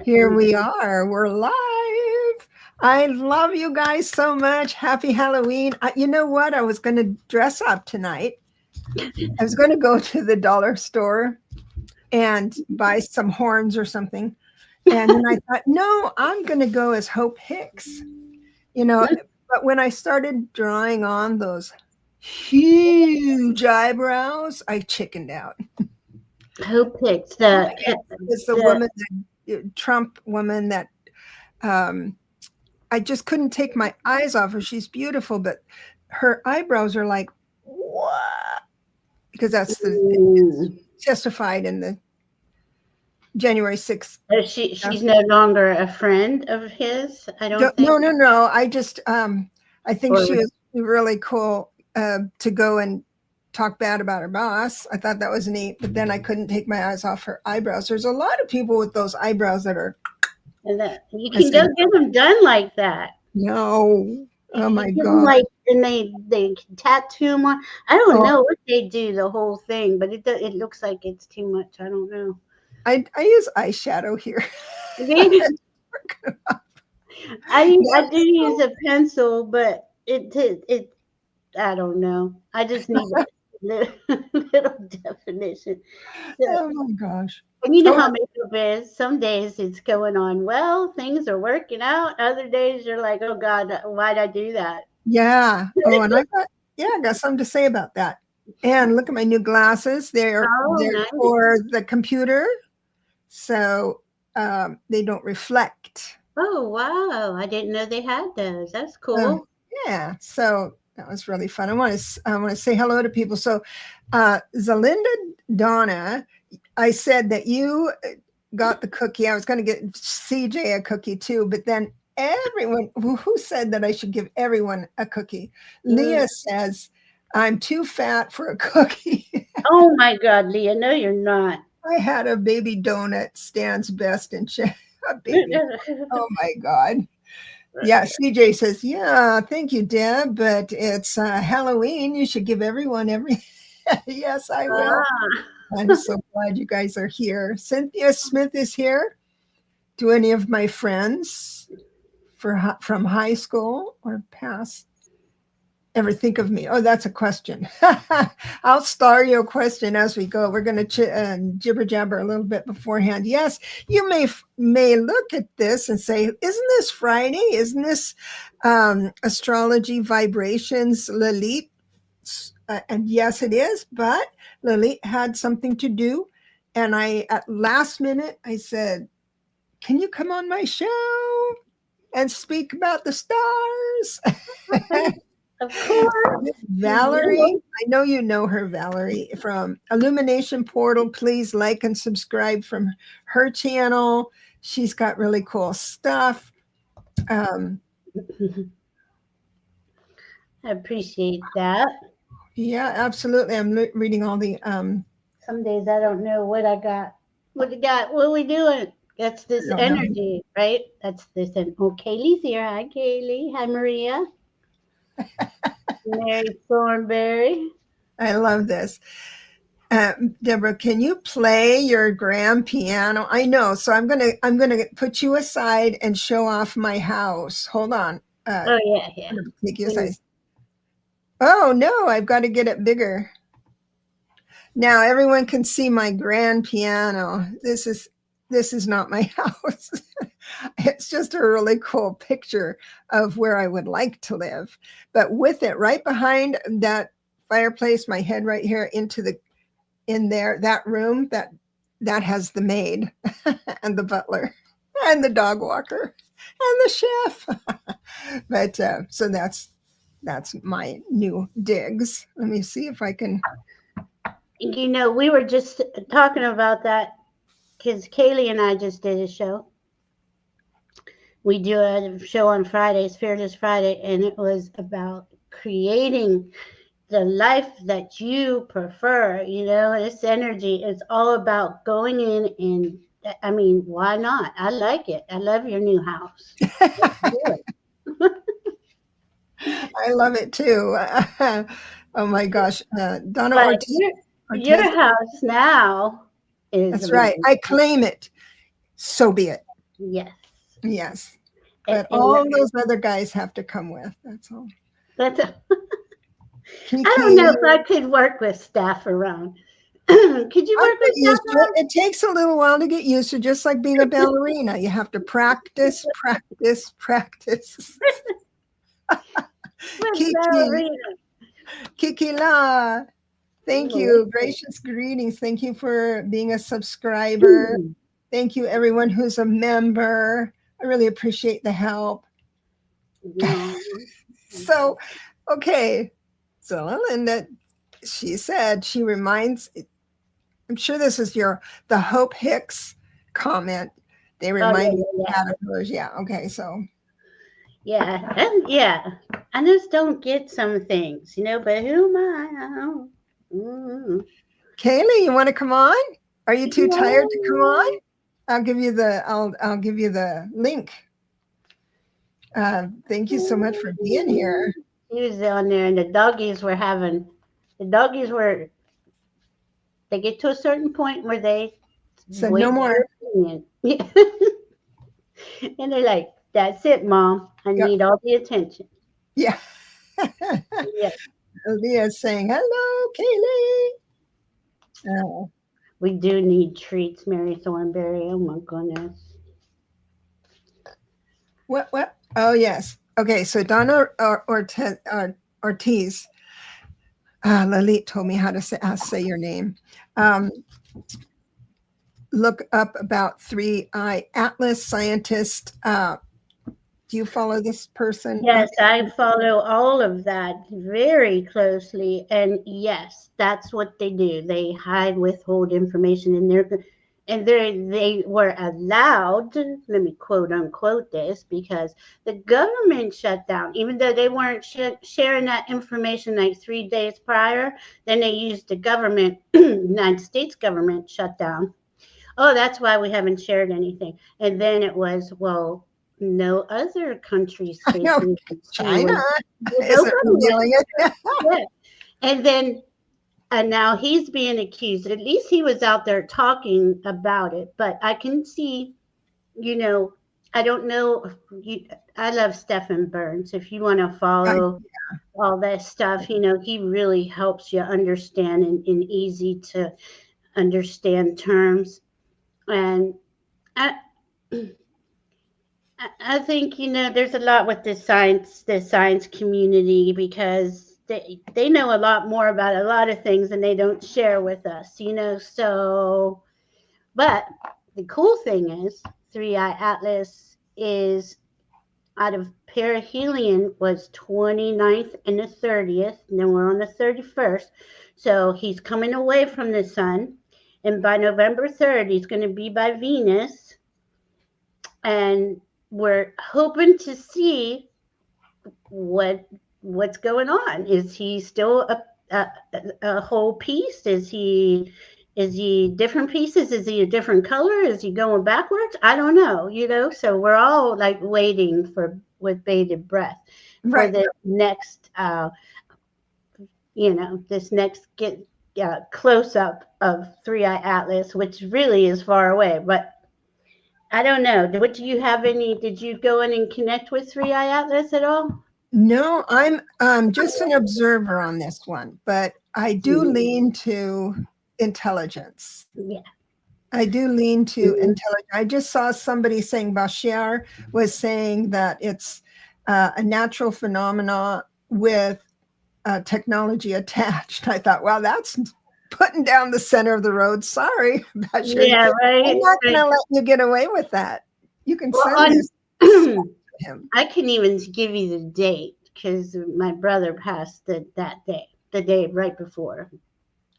Here we are. We're live. I love you guys so much. Happy Halloween. You know what? I was going to dress up tonight. I was going to go to the dollar store and buy some horns or something. And then I thought, no, I'm going to go as Hope Hicks. You know, but when I started drawing on those huge eyebrows, I chickened out. Hope Hicks, it's the woman, Trump woman that I just couldn't take my eyes off her. She's beautiful, but her eyebrows are like, what? Because that's testified in the January 6th. She's no longer a friend of his. I don't think. No. I just I think she was really cool to go and talk bad about her boss. I thought that was neat, but then I couldn't take my eyes off her eyebrows. There's a lot of people with those eyebrows that are. You can go get them done like that. No. Oh my God. And they tattoo them on. I don't know what they do, the whole thing, but it looks like it's too much. I don't know. I use eyeshadow here. I do use a pencil, but it I don't know. I just need a little definition. Oh my gosh. And you know how makeup is. Some days it's going on well, things are working out. Other days you're like, oh God, why'd I do that? Yeah. Oh, and I got something to say about that. And look at my new glasses. They're nice. For the computer, so they don't reflect. Oh wow! I didn't know they had those. That's cool. Yeah. So that was really fun. I want to say hello to people. So, Zalinda Donna, I said that you got the cookie. I was going to get CJ a cookie too, but then everyone who said that I should give everyone a cookie. Leah says I'm too fat for a cookie. Oh my God, Leah! No, you're not. I had a baby donut stands best in a baby. Oh my God. Yeah, CJ says, yeah, thank you, Deb, but it's Halloween. You should give everyone everything. Yes, I will. I'm so glad you guys are here. Cynthia Smith is here. Do any of my friends from high school or past ever think of me? Oh, that's a question. I'll star your question as we go. We're going to jibber jabber a little bit beforehand. Yes, you may look at this and say, isn't this Friday? Isn't this astrology vibrations, Lilith? And yes, it is. But Lilith had something to do. And at last minute, I said, can you come on my show and speak about the stars? Of course. Valerie, I know you know her, Valerie, from Illumination Portal. Please like and subscribe from her channel. She's got really cool stuff. I appreciate that. Yeah, absolutely. I'm reading all the... Some days I don't know what I got. What are we doing? That's this energy, right? That's this. Oh, Kaylee's here. Hi, Kaylee. Hi, Maria. Mary Thornberry. I love this. Deborah, can you play your grand piano? I know. So I'm gonna put you aside and show off my house. Hold on. Oh yeah. Take you aside. Oh no, I've got to get it bigger. Now everyone can see my grand piano. This is not my house. It's just a really cool picture of where I would like to live. But with it right behind that fireplace, my head right here in there, that room that has the maid and the butler and the dog walker and the chef. But so that's my new digs. Let me see if I can. You know, we were just talking about that because Kaylee and I just did a show. We do a show on Fridays, Fearless Friday, and it was about creating the life that you prefer. You know, this energy is all about going in and, I mean, why not? I like it. I love your new house. I love it too. Oh my gosh. Donna Ortiz. Your house now is That's right. I claim it. So be it. Yes. Yes. And, But all those other guys have to come with. That's all. that's I don't Kiki, know if I could work with staff around. Could you I work with get used staff to it. It takes a little while to get used to, just like being a ballerina. You have to practice, practice, practice. with Kiki, ballerina? Kiki La. Thank Oh, you. Gracious greetings. Thank you for being a subscriber. Thank you, everyone who's a member. I really appreciate the help. no. So, okay. So, Linda, she said she reminds, I'm sure this is the Hope Hicks comment. They Oh, remind you yeah. of caterpillars. Yeah. Okay. So, Yeah, and yeah, I just don't get some things, but who am I? Mm. Kaylee, you want to come on? Are you too tired to come on? Yeah. I'll give you the link. Thank you so much for being here. He was on there, and the doggies were they get to a certain point where they So no wait for more. your opinion. And they're like, "That's it, Mom. I Yep. need all the attention." Yeah. Yeah. Leah's saying, hello, Kaylee. Oh. We do need treats, Mary Thornberry. Oh my goodness. What? Oh, yes. Okay, so Donna Ortiz, Lalit told me how to say your name. Look up about 3I Atlas scientist. Do you follow this person? Yes, I follow all of that very closely, and yes, that's what they do. They hide, withhold information, and they were allowed. Let me quote unquote this because the government shut down, even though they weren't sharing that information like 3 days prior. Then they used the government, United States government shutdown. Oh, that's why we haven't shared anything. And then it was, well, no other country's I space know agency China was isn't open with revealing it. yeah. And now he's being accused. At least he was out there talking about it. But I can see, you know, I don't know. I love Stephen Burns. If you want to follow all that stuff, he really helps you understand in easy to understand terms. And I, I think there's a lot with the science community because they know a lot more about a lot of things and they don't share with us. So but the cool thing is 3i Atlas is out of perihelion was 29th and the 30th, and then we're on the 31st. So he's coming away from the sun, and by November 3rd he's going to be by Venus, and we're hoping to see what's going on. Is he still a whole piece? Is he different pieces? Is he a different color? Is he going backwards? I don't know. So we're all like waiting with bated breath for the next this next get close up of 3i Atlas, which really is far away, but I don't know. Did you go in and connect with 3i Atlas at all? No, I'm just an observer on this one, but I do lean to intelligence. Yeah. I do lean to intelligence. I just saw somebody saying Bashar was saying that it's a natural phenomena with technology attached. I thought, well, that's putting down the center of the road. Sorry, Bashar. Yeah, right. I'm not going to let you get away with that. You can send this to him. I can even give you the date because my brother passed that day, the day right before.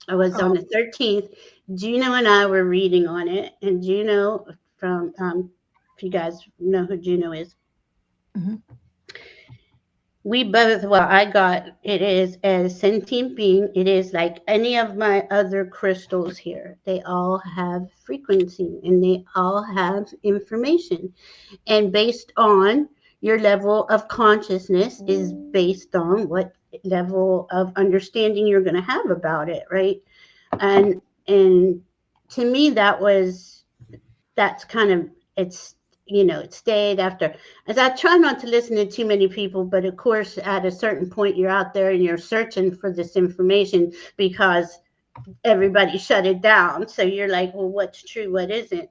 I was on the 13th. Juno and I were reading on it, and Juno from if you guys know who Juno is. Mm-hmm. I got it is a sentient being. It is like any of my other crystals here. They all have frequency and they all have information. And based on your level of consciousness is based on what level of understanding you're going to have about it, right? And to me that's kind of it stayed after. As I try not to listen to too many people, but of course, at a certain point, you're out there and you're searching for this information because everybody shut it down. So you're like, well, what's true? What isn't?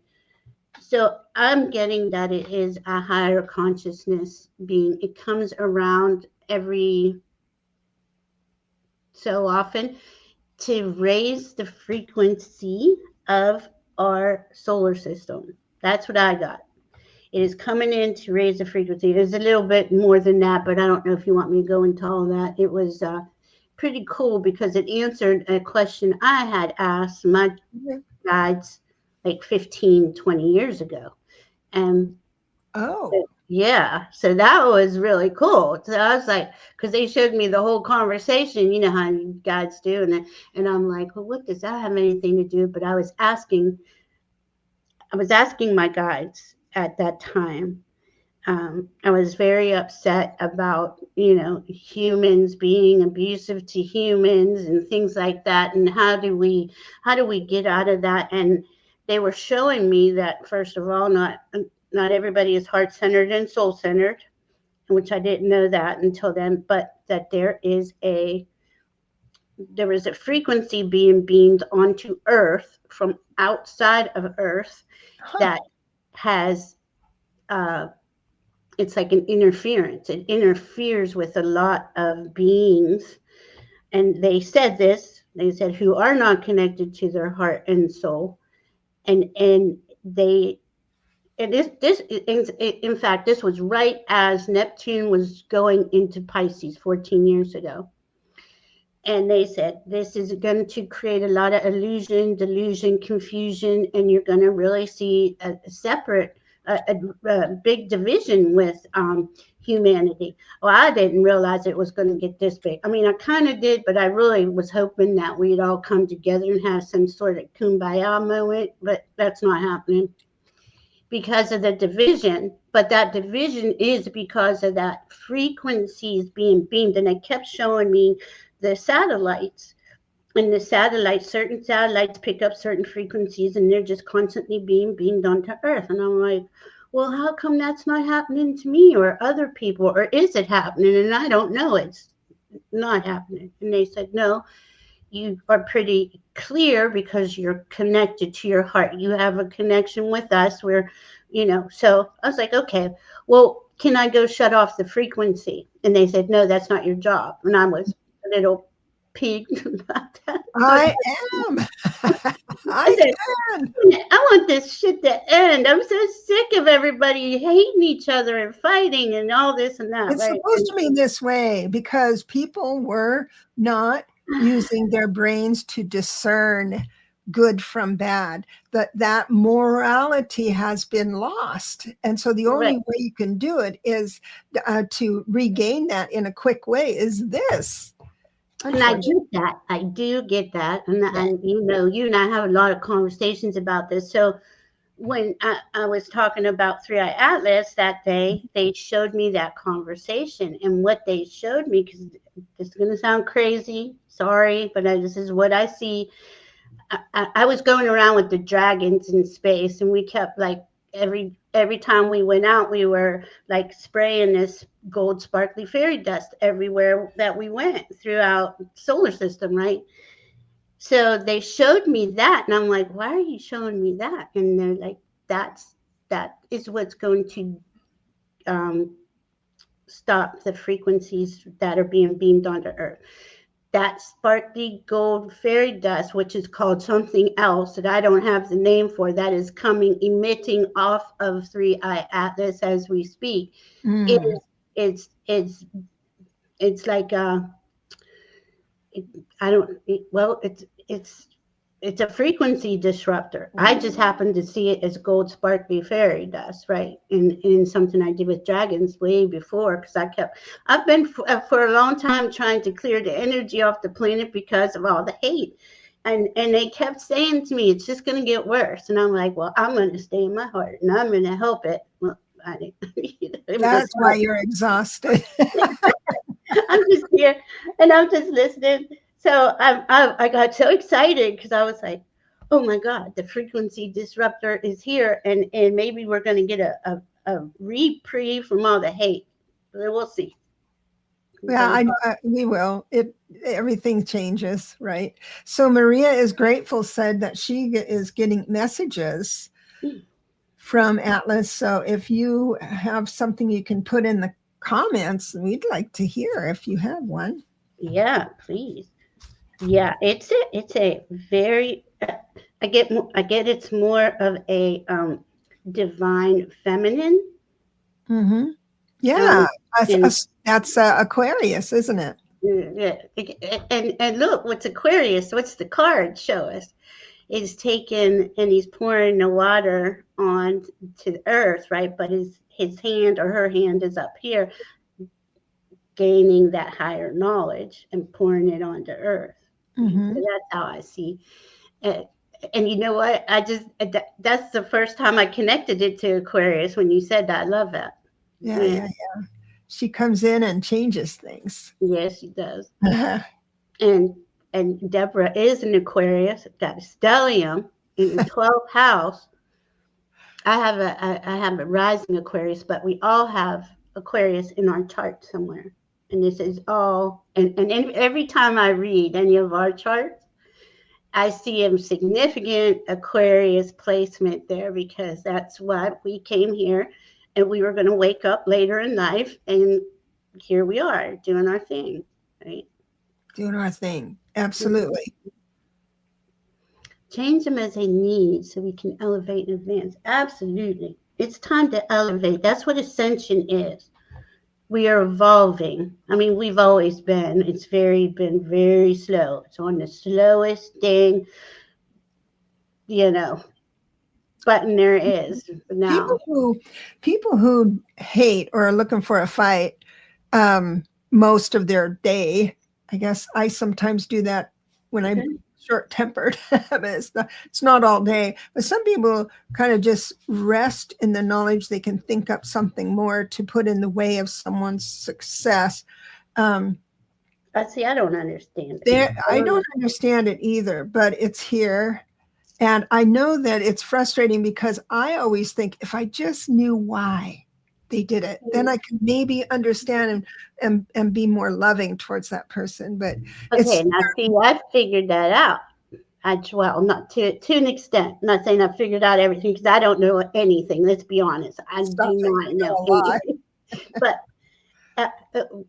So I'm getting that it is a higher consciousness being. It comes around every so often to raise the frequency of our solar system. That's what I got. It is coming in to raise the frequency. There's a little bit more than that, but I don't know if you want me to go into all that. It was pretty cool because it answered a question I had asked my guides like 15, 20 years ago. And yeah, so that was really cool. So I was like, because they showed me the whole conversation, you know how you guides do, and I'm like, well, what does that have anything to do? But I was asking my guides at that time. I was very upset about, humans being abusive to humans and things like that, and how do we get out of that? And they were showing me that, first of all, not everybody is heart-centered and soul-centered, which I didn't know that until then, but that there is a frequency being beamed onto Earth from outside of Earth that has it's like an interference. It interferes with a lot of beings. And they said who are not connected to their heart and soul. And this in fact, this was right as Neptune was going into Pisces 14 years ago. And they said, this is going to create a lot of illusion, delusion, confusion, and you're going to really see a separate, a big division with humanity. Well, I didn't realize it was going to get this big. I mean, I kind of did, but I really was hoping that we'd all come together and have some sort of kumbaya moment, but that's not happening because of the division. But that division is because of that frequencies being beamed. And they kept showing me the satellites, and certain satellites pick up certain frequencies, and they're just constantly being beamed onto Earth. And I'm like, well, how come that's not happening to me or other people, or is it happening? And I don't know, it's not happening. And they said, no, you are pretty clear because you're connected to your heart. You have a connection with us where, so I was like, okay, well, can I go shut off the frequency? And they said, no, that's not your job. And I was a little peeved about that. I am. I want this shit to end. I'm so sick of everybody hating each other and fighting and all this and that. It's supposed to be this way because people were not using their brains to discern good from bad. That morality has been lost. And so the only way you can do it is to regain that in a quick way is this. And I get that. I do get that. And you and I have a lot of conversations about this. So when I was talking about Three Eye Atlas that day, they showed me that conversation. And what they showed me, because this is going to sound crazy, sorry, but this is what I see. I was going around with the dragons in space, and we kept like every time we went out, we were like spraying this gold sparkly fairy dust everywhere that we went throughout the solar system, right? So they showed me that, and I'm like, why are you showing me that? And they're like, that is what's going to stop the frequencies that are being beamed onto Earth. That sparkly gold fairy dust, which is called something else that I don't have the name for, that is emitting off of Three Eye Atlas as we speak. It's like it's a frequency disruptor. I just happen to see it as gold sparkly fairy dust, right? In something I did with dragons way before, because I've been for a long time trying to clear the energy off the planet because of all the hate. And they kept saying to me, it's just going to get worse. And I'm like, well, I'm going to stay in my heart and I'm going to help it. Well, that's why you're exhausted. I'm just here and I'm just listening. So I got so excited because I was like, oh my God, the frequency disruptor is here, and maybe we're going to get a reprieve from all the hate. We'll see. Yeah, we will. Everything changes, right? So Maria is grateful, said that she is getting messages from Atlas. So if you have something you can put in the comments, we'd like to hear if you have one. Yeah, please. Yeah, it's a very I get it's more of a divine feminine. Mm-hmm. Yeah, And that's Aquarius, isn't it? yeah, and look, what's Aquarius? What's the card show us? Is taken and he's pouring the water on to the earth, right? But his hand or her hand is up here, gaining that higher knowledge and pouring it onto earth. Mm-hmm. So that's how I see it. And you know what? That's the first time I connected it to Aquarius when you said that. I love that. Yeah. She comes in and changes things. Yes, she does. and DEBRA is an Aquarius, got a stellium in the 12th house. I have a rising Aquarius, but we all have Aquarius in our chart somewhere. And this is all, and every time I read any of our charts, I see a significant Aquarius placement there, because that's what we came here, and we were going to wake up later in life, and here we are doing our thing, right? Doing our thing. Absolutely. Change them as they need so we can elevate and advance. Absolutely. It's time to elevate. That's what ascension is. We are evolving. I mean, we've always been. It's been very slow. It's on the slowest thing, button there is now. People who hate or are looking for a fight most of their day. I guess I sometimes do that when I'm short-tempered. It's not all day, but some people kind of just rest in the knowledge they can think up something more to put in the way of someone's success. I don't understand it. I don't understand it either, but it's here. And I know that it's frustrating because I always think if I just knew why they did it, then I could maybe understand and be more loving towards that person. But okay, now see, I figured that out. Not to an extent. I'm not saying I figured out everything, because I don't know anything. Let's be honest. I do not know anything. But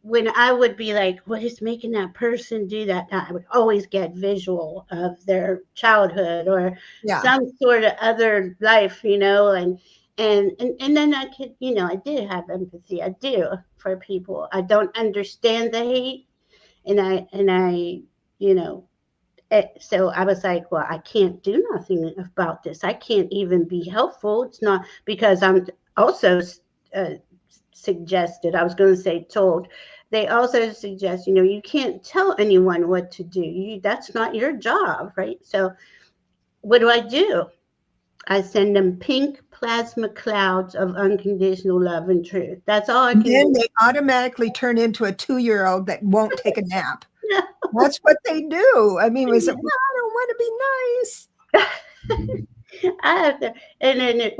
when I would be like, what is making that person do that? I would always get visual of their childhood or some sort of other life, and then I could, I did have empathy. I do for people. I don't understand the hate, and I, so I was like, well, I can't do nothing about this. I can't even be helpful. It's not because I'm also suggested, I was going to say told, they also suggest, you can't tell anyone what to do. That's not your job, right? So what do? I send them pink plasma clouds of unconditional love and truth. That's all I can do. Then they automatically turn into a 2-year-old that won't take a nap. That's what they do. I mean, was it, well, I don't want to be nice. I have to, and then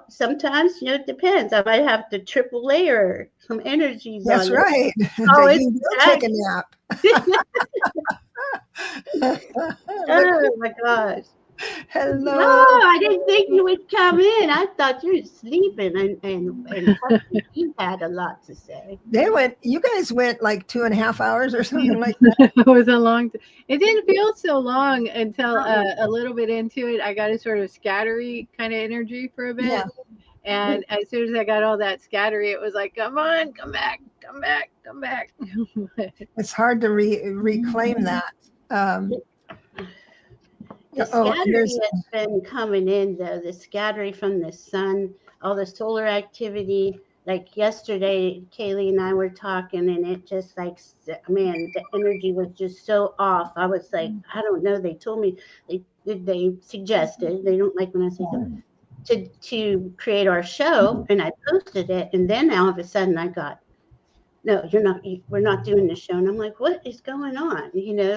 sometimes it depends. I might have to triple layer some energies. That's on right. Oh, you will take a nap. Oh my gosh! Hello. Oh, I didn't think you would come in. I thought you were sleeping, and you had a lot to say. You guys went like 2.5 hours or something like that. It was a long time. It didn't feel so long until a little bit into it. I got a sort of scattery kind of energy for a bit. Yeah. And as soon as I got all that scattery, it was like, come on, come back. It's hard to reclaim that. The scattery has been coming in, though. The scattery from the sun, all the solar activity. Like yesterday, Kaylee and I were talking, and it just the energy was just so off. I was like, I don't know. They told me, they suggested, they don't like when I say that, to create our show, and I posted it, and then all of a sudden I got no, we're not doing the show. And I'm like, what is going on?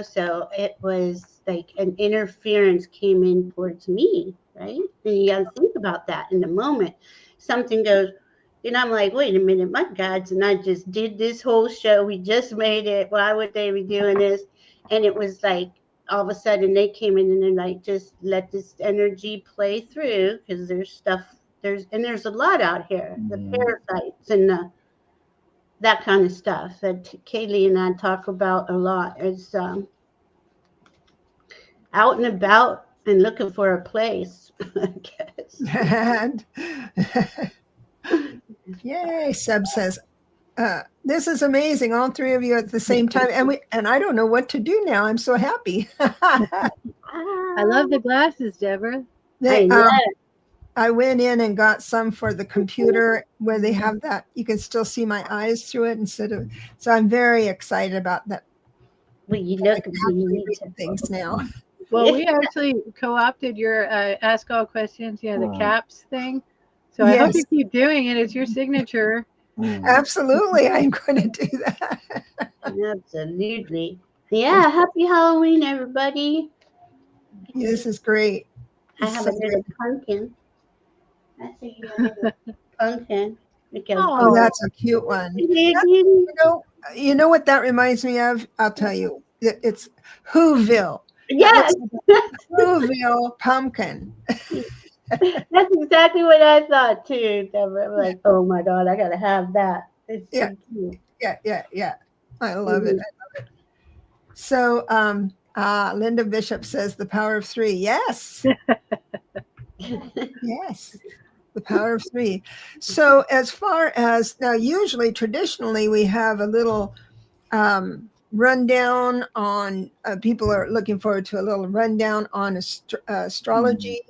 So it was like an interference came in towards me, right? And you got to think about that in the moment. Something goes, I'm like, wait a minute, my gods, and I just did this whole show. We just made it. Why would they be doing this? And it was like, all of a sudden they came in and they're like, just let this energy play through, because there's a lot out here, the parasites and that kind of stuff that Kaylee and I talk about a lot. Is out and about and looking for a place, I guess. And yay, Seb says, this is amazing. All three of you at the same time. And I don't know what to do now. I'm so happy. I love the glasses, Deborah. I went in and got some for the computer where they have that. You can still see my eyes through it so I'm very excited about that. Well, you look at things now. Well, we actually co-opted your Ask All Questions, the caps thing. So I hope you keep doing it. It's your signature. Absolutely. I'm going to do that. Absolutely. Yeah. Happy Halloween, everybody. This is great. I have a little pumpkin. That's a little pumpkin. Oh, that's a cute one. You know what that reminds me of? I'll tell you. It's Whoville. Yes. Whoville pumpkin. That's exactly what I thought too, Deborah. I'm like, oh my God, I gotta have that. It's so cute. Yeah. I love it. So Linda Bishop says the power of three. Yes. Yes. The power of three. So as far as now, usually traditionally we have a little rundown on people are looking forward to a little rundown on astrology,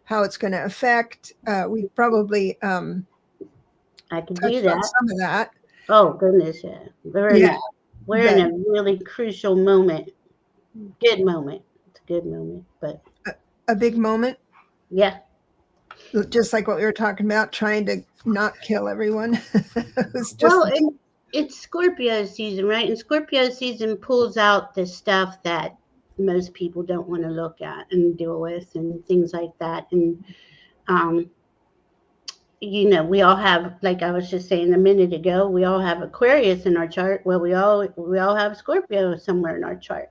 how it's going to affect. We probably I can do that. Some of that. Oh goodness, yeah. We're in a really crucial moment. Good moment. It's a good moment, but a big moment. Yeah. Just like what we were talking about, trying to not kill everyone. It's Scorpio season, right? And Scorpio season pulls out the stuff that most people don't want to look at and deal with and things like that. And, we all have, like I was just saying a minute ago, we all have Aquarius in our chart. Well, we all have Scorpio somewhere in our chart.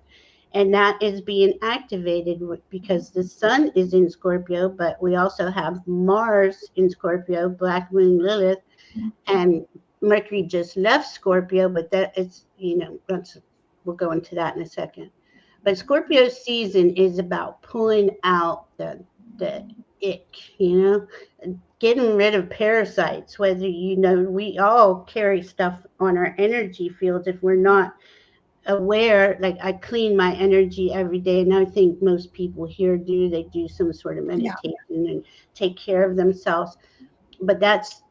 And that is being activated because the sun is in Scorpio, but we also have Mars in Scorpio, Black Moon Lilith, and Mercury just left Scorpio, but that is, we'll go into that in a second. But Scorpio season is about pulling out the ick, getting rid of parasites, whether, we all carry stuff on our energy fields if we're not aware. Like I clean my energy every day, and I think most people here do. They do some sort of meditation and take care of themselves. But that's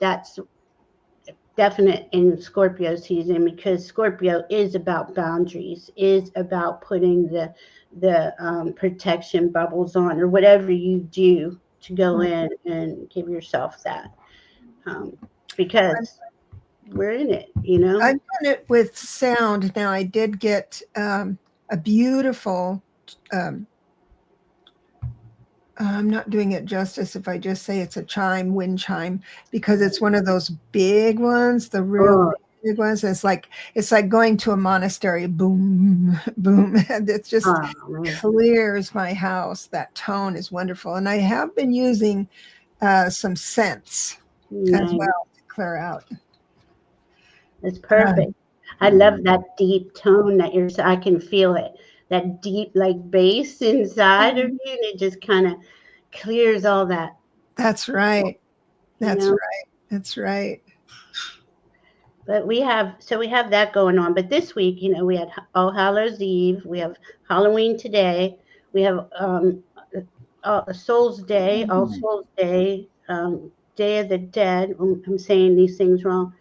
definite in Scorpio season, because Scorpio is about boundaries, is about putting the protection bubbles on, or whatever you do to go in and give yourself that, because we're in it, I've done it with sound. Now I did get a beautiful I'm not doing it justice if I just say it's a wind chime, because it's one of those big ones, the real big ones. It's like going to a monastery. Boom, boom. And it just clears my house. That tone is wonderful. And I have been using some scents as well to clear out. It's perfect. I love that deep tone that I can feel it. That deep, like, bass inside of you, and it just kind of clears all that. That's right. That's right. But we have that going on. But this week, we had All Hallows Eve. We have Halloween today. We have Souls Day, All Souls Day, Day of the Dead. I'm saying these things wrong.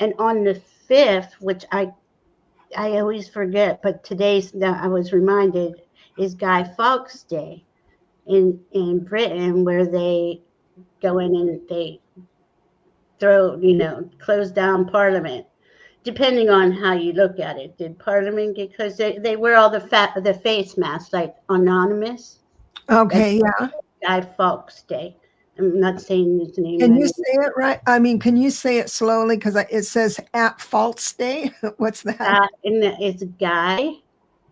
And on the 5th, which I always forget, but I was reminded, is Guy Fawkes Day in Britain, where they go in and they throw, close down Parliament. depending on how you look at it. Did Parliament get, because they wear all the face masks, like Anonymous. Okay, yeah. Guy Fawkes Day. I'm not saying his name. Can you say it right? I mean, can you say it slowly? Because it says at False Day. What's that? It's Guy.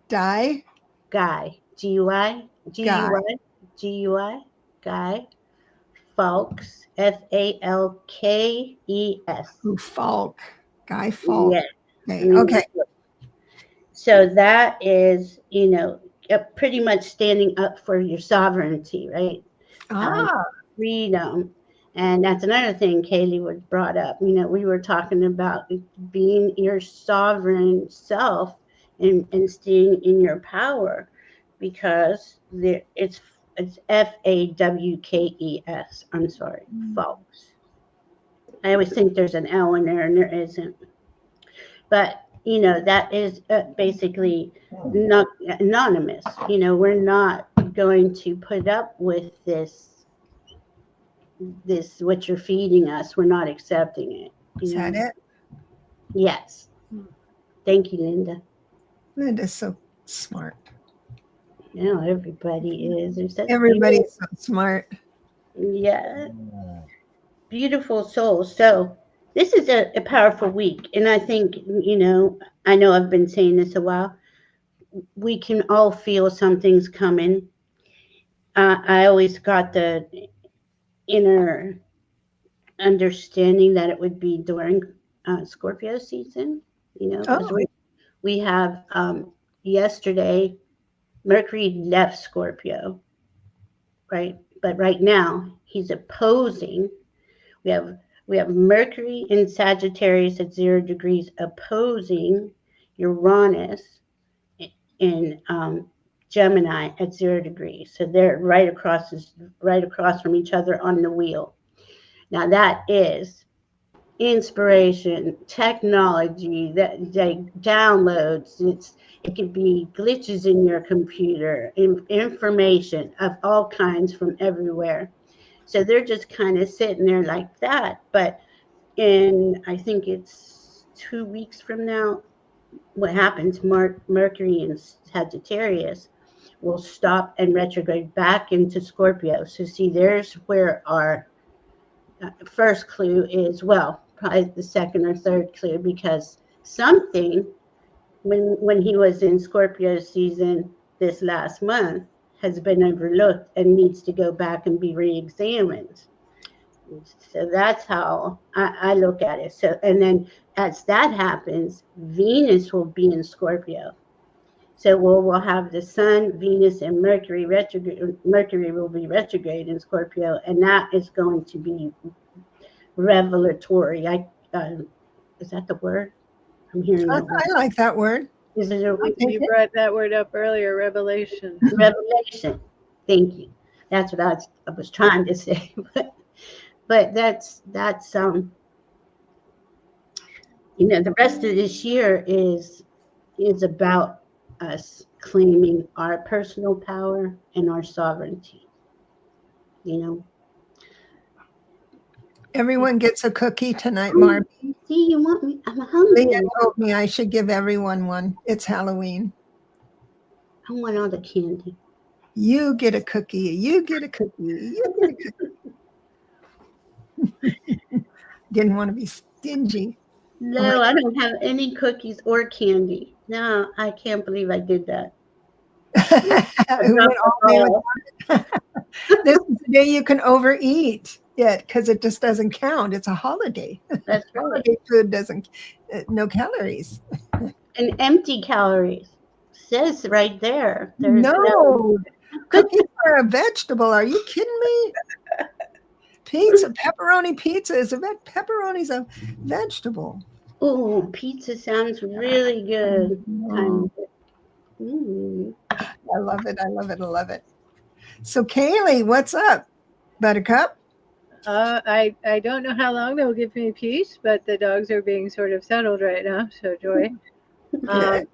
Die? Guy. G-U-I? G-U-I? G-U-I? Guy Fawkes. F-A-L-K-E-S. Ooh, Falk. Guy Falk. Yeah. Okay. So that is, pretty much standing up for your sovereignty, right? Freedom. And that's another thing Kaylee was brought up. We were talking about being your sovereign self and staying in your power, because it's F-A-W-K-E-S. I'm sorry, folks. I always think there's an L in there, and there isn't. But that is basically not anonymous. We're not going to put up with this what you're feeding us. We're not accepting it. Is that it? Yes. Thank you, Linda. Linda's so smart. Everybody is. Everybody's so smart. Yeah. Beautiful soul. So this is a powerful week. And I think, I know I've been saying this a while. We can all feel something's coming. I always got the inner understanding that it would be during Scorpio season, because we have yesterday Mercury left Scorpio, right? But right now he's opposing. We have Mercury in Sagittarius at 0 degrees opposing Uranus in Gemini at 0 degrees. So they're right across from each other on the wheel. Now that is inspiration, technology, that downloads. It could be glitches in your computer, information of all kinds from everywhere. So they're just kind of sitting there like that. But I think it's 2 weeks from now, what happens, Mercury in Sagittarius will stop and retrograde back into Scorpio. So see, there's where our first clue is, well, probably the second or third clue, because something, when he was in Scorpio season this last month, has been overlooked and needs to go back and be re-examined. So that's how I look at it. So, and then as that happens, Venus will be in Scorpio. So we'll have the Sun, Venus, and Mercury retrograde. Mercury will be retrograde in Scorpio, and that is going to be revelatory. Is that the word? I'm hearing that word. I like that word. Is it you brought that word up earlier, revelation. Revelation. Thank you. That's what I was trying to say. But that's the rest of this year is about us claiming our personal power and our sovereignty. Everyone gets a cookie tonight, Marby. See, you want me? I'm hungry. Leah told me I should give everyone one. It's Halloween. I want all the candy. You get a cookie. You get a cookie. You get a cookie. Didn't want to be stingy. No, I don't have any cookies or candy. No, I can't believe I did that. This is the day you can overeat it, because it just doesn't count. It's a holiday. That's right. Holiday food doesn't, no calories. And empty calories. Says right there. No. Cookies are a vegetable. Are you kidding me? Pizza, pepperoni pizza is pepperoni's a vegetable. Oh, pizza sounds really good. I love it. I love it. I love it. So Kaylee, what's up? Buttercup? I don't know how long they'll give me peace, but the dogs are being sort of settled right now. So joy. I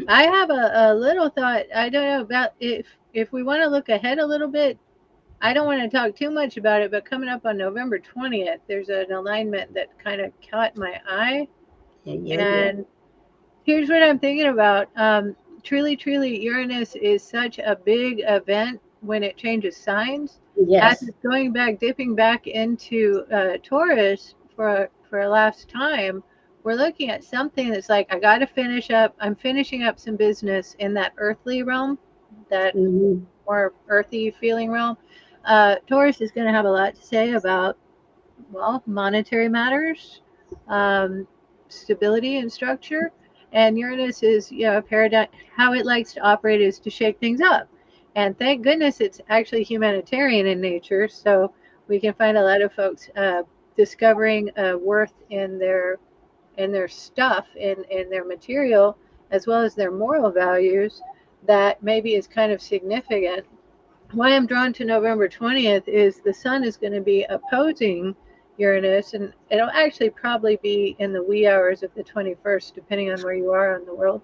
have a little thought. I don't know about if we want to look ahead a little bit. I don't want to talk too much about it, but coming up on November 20th, there's an alignment that kind of caught my eye. And here's what I'm thinking about. Truly, Uranus is such a big event when it changes signs. Yes. As it's going back, dipping back into Taurus for a last time, we're looking at something that's like, I got to finish up. I'm finishing up some business in that earthly realm, that more earthy feeling realm. Taurus is going to have a lot to say about, well, monetary matters, stability and structure. And Uranus is, a paradigm. How it likes to operate is to shake things up. And thank goodness it's actually humanitarian in nature. So we can find a lot of folks discovering worth in their stuff, in their material, as well as their moral values, that maybe is kind of significant. Why I'm drawn to November 20th is the sun is going to be opposing Uranus, and it'll actually probably be in the wee hours of the 21st, depending on where you are in the world.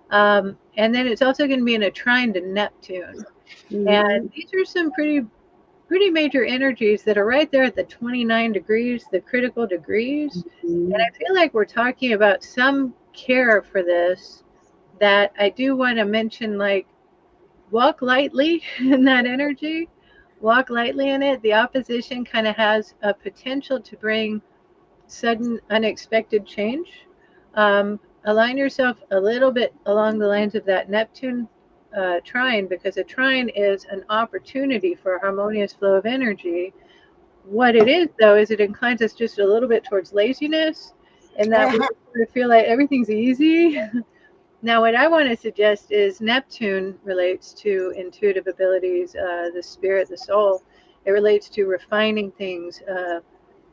And then it's also going to be in a trine to Neptune. And these are some pretty major energies that are right there at the 29 degrees, the critical degrees. And I feel like we're talking about some care for this, that I do want to mention, like, walk lightly in that energy, walk lightly in it. The opposition kind of has a potential to bring sudden, unexpected change. Align yourself a little bit along the lines of that Neptune trine, because a trine is an opportunity for a harmonious flow of energy. What it is, though, is it inclines us just a little bit towards laziness, and that we sort of feel like everything's easy. Now, what I want to suggest is Neptune relates to intuitive abilities, the spirit, the soul. It relates to refining things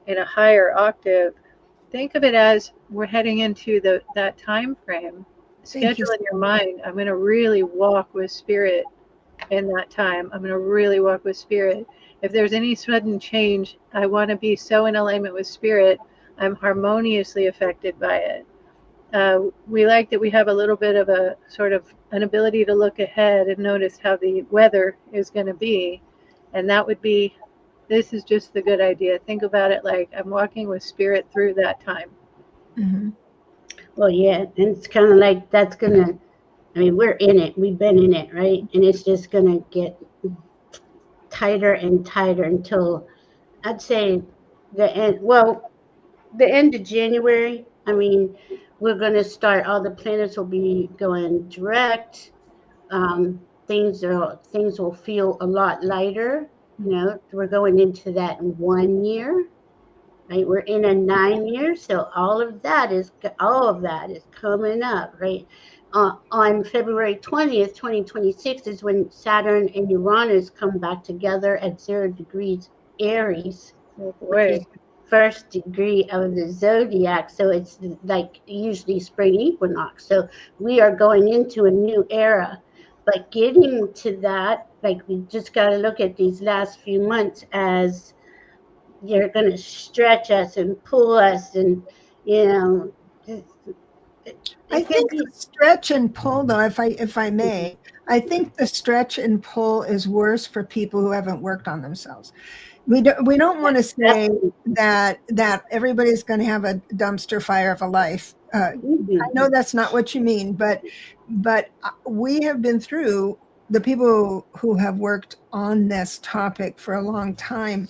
in a higher octave. Think of it as we're heading into that time frame. Schedule in your mind, I'm going to really walk with spirit in that time. I'm going to really walk with spirit. If there's any sudden change, I want to be so in alignment with spirit, I'm harmoniously affected by it. We like that we have a little bit of a sort of an ability to look ahead and notice how the weather is going to be. And that would be, this is just the good idea. Think about it like I'm walking with spirit through that time. Well, yeah, and it's kind of like that's going to, I mean, we're in it. We've been in it, right? And it's just going to get tighter and tighter until, I'd say, the end of January. I mean, we're going to start, all the planets will be going direct. Things will feel a lot lighter. We're going into that in 1 year, right? We're in a 9 year, so all of that is coming up, right? On February 20th, 2026 is when Saturn and Uranus come back together at 0 degrees Aries, which is first degree of the zodiac. So it's like usually spring equinox. So we are going into a new era. But getting to that, like, we just got to look at these last few months as you're going to stretch us and pull us, and I think the stretch and pull, though, if I may, I think the stretch and pull is worse for people who haven't worked on themselves. We don't want to say that everybody's going to have a dumpster fire of a life. I know that's not what you mean, but we have been through, the people who have worked on this topic for a long time.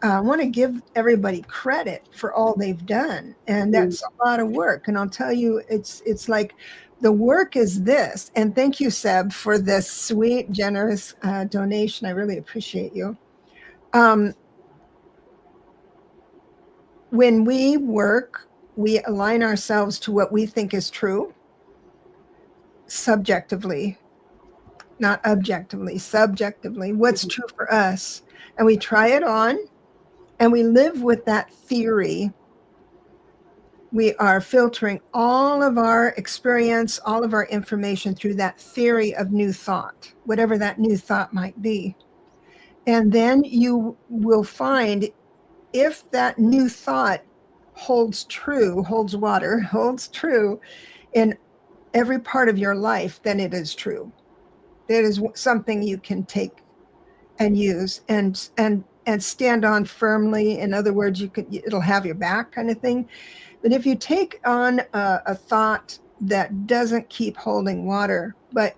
I want to give everybody credit for all they've done, and that's a lot of work. And I'll tell you, it's like the work is this. And thank you, Seb, for this sweet, generous donation. I really appreciate you. When we work, we align ourselves to what we think is true, subjectively, not objectively, subjectively, what's true for us. And we try it on, and we live with that theory. We are filtering all of our experience, all of our information through that theory of new thought, whatever that new thought might be. And then you will find, if that new thought holds water, holds true in every part of your life, then it is true. It is something you can take and use. And and stand on firmly. In other words, it'll have your back kind of thing. But if you take on a thought that doesn't keep holding water, but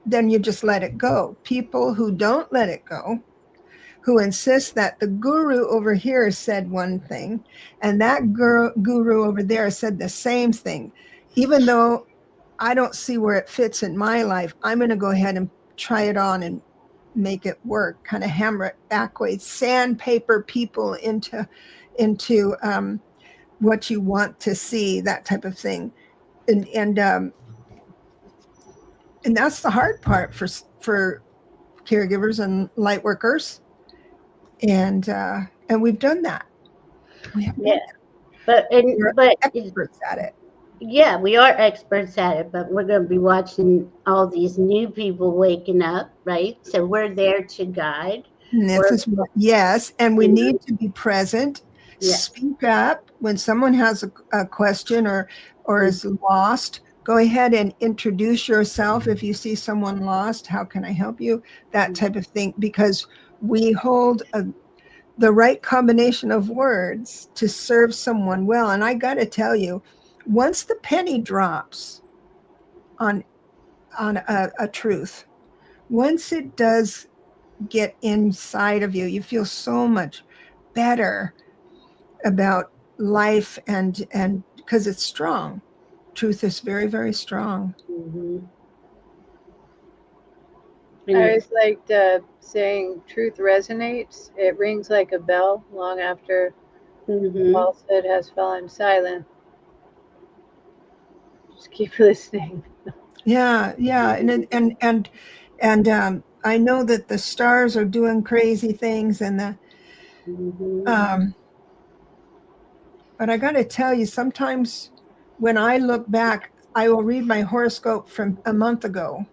then you just let it go. People who don't let it go, who insist that the guru over here said one thing and that guru over there said the same thing, even though I don't see where it fits in my life, I'm going to go ahead and try it on and make it work, kind of hammer it backwards, sandpaper people into what you want to see, that type of thing. And that's the hard part for caregivers and light workers. And we've done that. Yeah, but experts at it. Yeah, we are experts at it, but we're going to be watching all these new people waking up, right? So we're there to guide. Yes, and we need to be present. Yes. Speak up when someone has a question or is lost. Go ahead and introduce yourself. If you see someone lost, how can I help you? That type of thing, because we hold the right combination of words to serve someone well. And I got to tell you, once the penny drops on a truth, once it does get inside of you, you feel so much better about life, and because it's strong. Truth is very, very strong. Mm-hmm. I always liked saying truth resonates. It rings like a bell long after falsehood has fallen silent. Just keep listening. Yeah, and I know that the stars are doing crazy things, and but I got to tell you, sometimes when I look back, I will read my horoscope from a month ago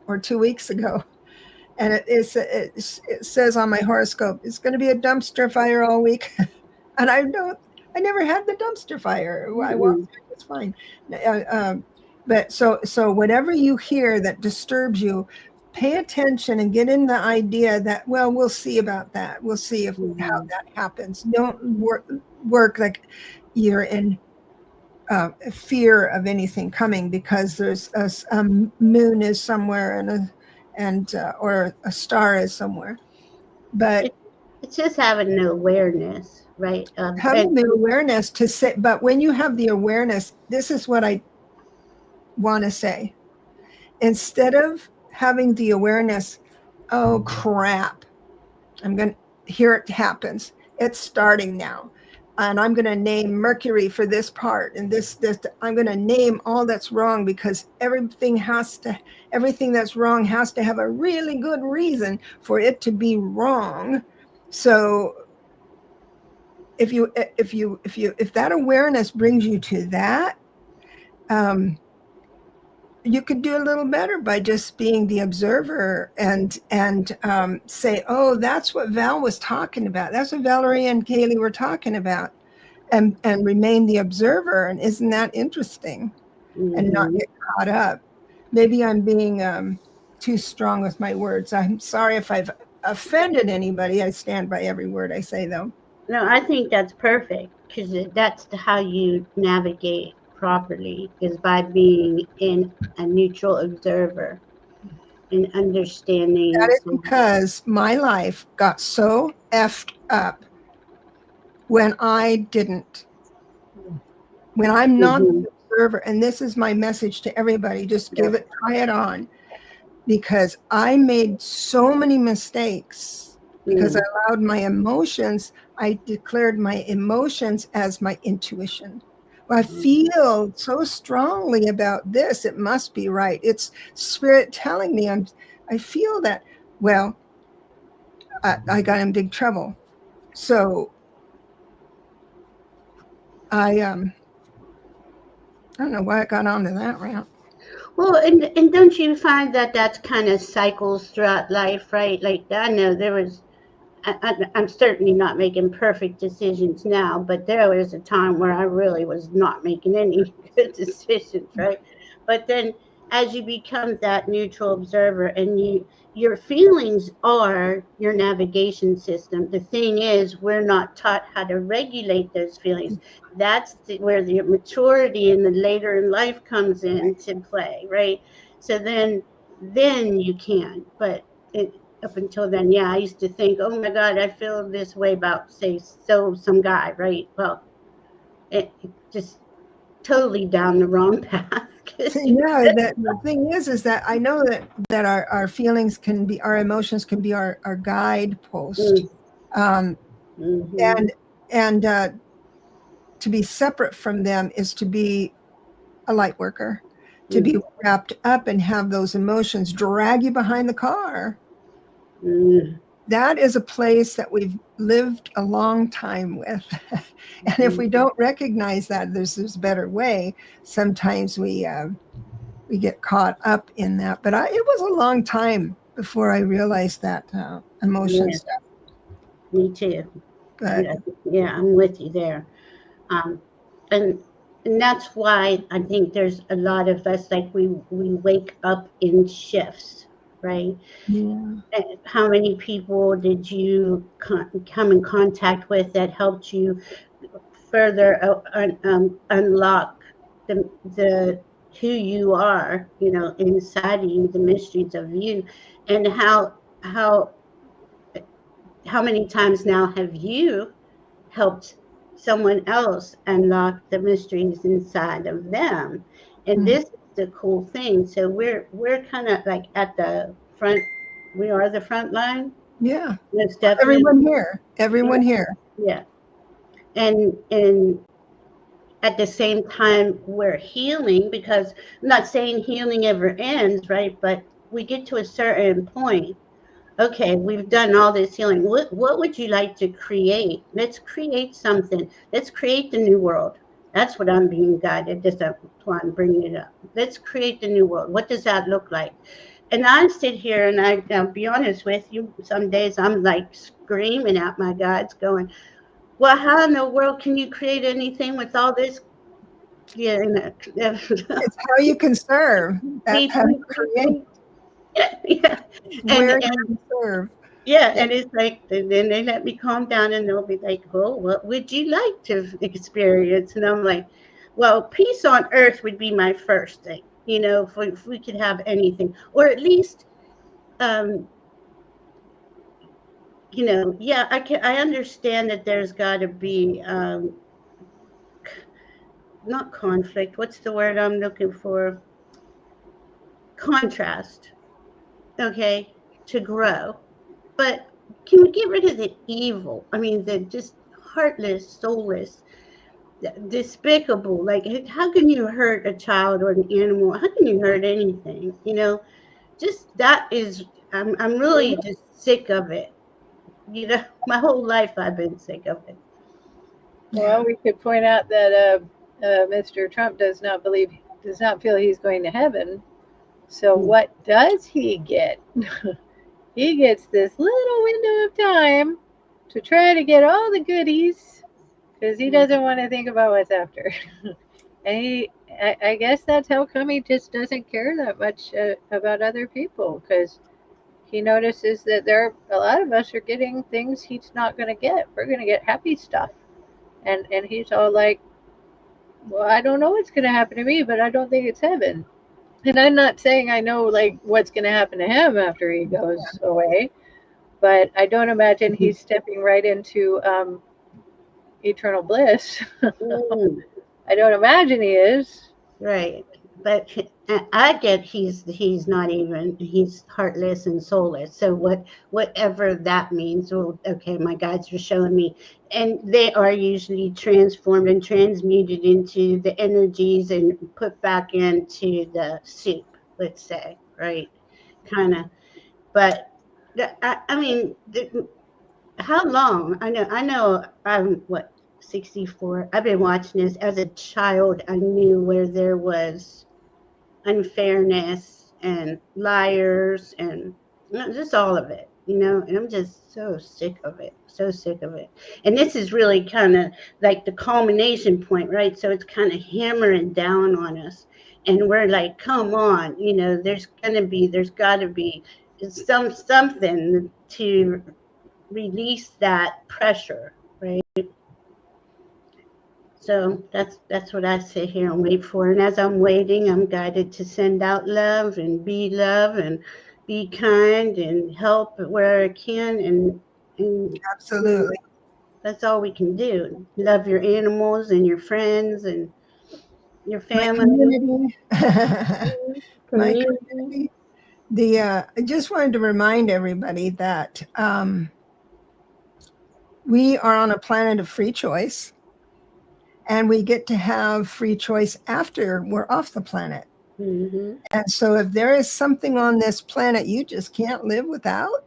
or 2 weeks ago, and it says on my horoscope, it's going to be a dumpster fire all week, and I never had the dumpster fire. I walked through, it's fine. But so whatever you hear that disturbs you, pay attention and get in the idea that, well, we'll see about that. We'll see how that happens. Don't work like you're in fear of anything coming, because there's a moon is somewhere or a star is somewhere. But it's just having the awareness, right? Having the awareness to say, but when you have the awareness, this is what I want to say. Instead of having the awareness, oh crap, here it happens. It's starting now. And I'm going to name Mercury for this part, and this, I'm going to name all that's wrong, because everything that's wrong has to have a really good reason for it to be wrong. So if that awareness brings you to that, you could do a little better by just being the observer and say, oh, that's what Val was talking about. That's what Valerie and Kaylee were talking about, and remain the observer. And isn't that interesting? And not get caught up. Maybe I'm being too strong with my words. I'm sorry if I've offended anybody. I stand by every word I say, though. No, I think that's perfect, because that's how you navigate properly, is by being in a neutral observer and understanding. That is because my life got so effed up when I didn't. When I'm not the observer, and this is my message to everybody, just try it on, because I made so many mistakes because I allowed my emotions. I declared my emotions as my intuition. Well, I feel so strongly about this, it must be right. It's spirit telling me I feel that. Well, I got in big trouble. So I don't know why I got onto that rant. Well, and don't you find that that's kind of cycles throughout life, right? Like, I know there was, I'm certainly not making perfect decisions now, but there was a time where I really was not making any good decisions, right? But then as you become that neutral observer, and your feelings are your navigation system. The thing is, we're not taught how to regulate those feelings. That's where the maturity in the later in life comes into play, right? So then you can. But up until then, yeah, I used to think, oh my God, I feel this way about, say, some guy, right? Well, it just totally down the wrong path. Yeah, the thing is that I know that our feelings can be, our emotions can be our guidepost, Mm-hmm. and to be separate from them is to be a light worker, to be wrapped up and have those emotions drag you behind the car. Mm. That is a place that we've lived a long time with. And if we don't recognize that there's a better way, sometimes we get caught up in that. But it was a long time before I realized that emotion stuff. Me too. But yeah, I'm with you there. And that's why I think there's a lot of us, like we wake up in shifts, right? yeah, And how many people did you come in contact with that helped you further unlock the who you are, inside of you, the mysteries of you, and how many times now have you helped someone else unlock the mysteries inside of them? And this is the cool thing. So we're kind of like at the front. We are the front line. yeah. That's definitely Everyone here. Yeah. And at the same time, we're healing, because I'm not saying healing ever ends, right? But we get to a certain point. Okay, we've done all this healing. What would you like to create? Let's create something. Let's create the new world. That's what I'm being guided. That's why I'm bringing it up. Let's create the new world. What does that look like? And I sit here and I'll be honest with you, some days I'm like screaming at my guides going, well, how in the world can you create anything with all this? Yeah, It's how you can serve. That's how you create. yeah. Where And you can serve. yeah, and it's like, and then they let me calm down and they'll be like, well, what would you like to experience? And I'm like, well, peace on earth would be my first thing, if we could have anything, or at least, yeah, I understand that there's got to be, not conflict. What's the word I'm looking for? Contrast. Okay, to grow. But can we get rid of the evil? I mean, the just heartless, soulless, despicable. Like, how can you hurt a child or an animal? How can you hurt anything? Just that is. I'm really just sick of it. My whole life I've been sick of it. Well, we could point out that Mr. Trump does not feel he's going to heaven. So what does he get? He gets this little window of time to try to get all the goodies, because he doesn't want to think about what's after. And I guess that's how come he just doesn't care that much about other people, because he notices that a lot of us are getting things he's not going to get. We're going to get happy stuff. And he's all like, well, I don't know what's going to happen to me, but I don't think it's heaven. And I'm not saying I know like what's going to happen to him after he goes away, but I don't imagine he's stepping right into eternal bliss. I don't imagine he is. Right. But I get he's heartless and soulless. So whatever that means. Well, okay, my guides are showing me, and they are usually transformed and transmuted into the energies and put back into the soup, let's say, right? Kind of. But I mean, how long? I know. I'm what, 64. I've been watching this as a child. I knew where there was unfairness and liars and just all of it, and I'm just so sick of it, and this is really kind of like the culmination point, right? So it's kind of hammering down on us, and we're like, come on, there's got to be something to release that pressure, right? So that's what I sit here and wait for. And as I'm waiting, I'm guided to send out love and be kind and help where I can. And Absolutely. that's all we can do. Love your animals and your friends and your family. My community. I just wanted to remind everybody that we are on a planet of free choice, and we get to have free choice after we're off the planet. Mm-hmm. And so if there is something on this planet you just can't live without,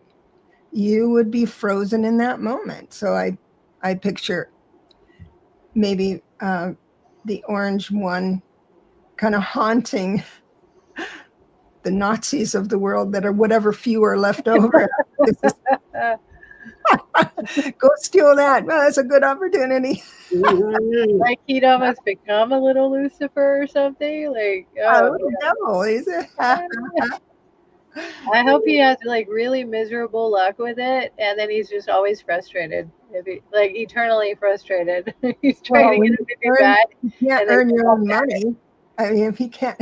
you would be frozen in that moment. So I picture maybe the orange one kind of haunting the Nazis of the world that are whatever few are left over. Go steal that. Well, that's a good opportunity. Like he'd almost become a little Lucifer or something. Like, devil, is it? I hope he has like really miserable luck with it, and then he's just always frustrated, like eternally frustrated. He's trying to get him to do bad. You can't earn your own money. I mean, if he can't.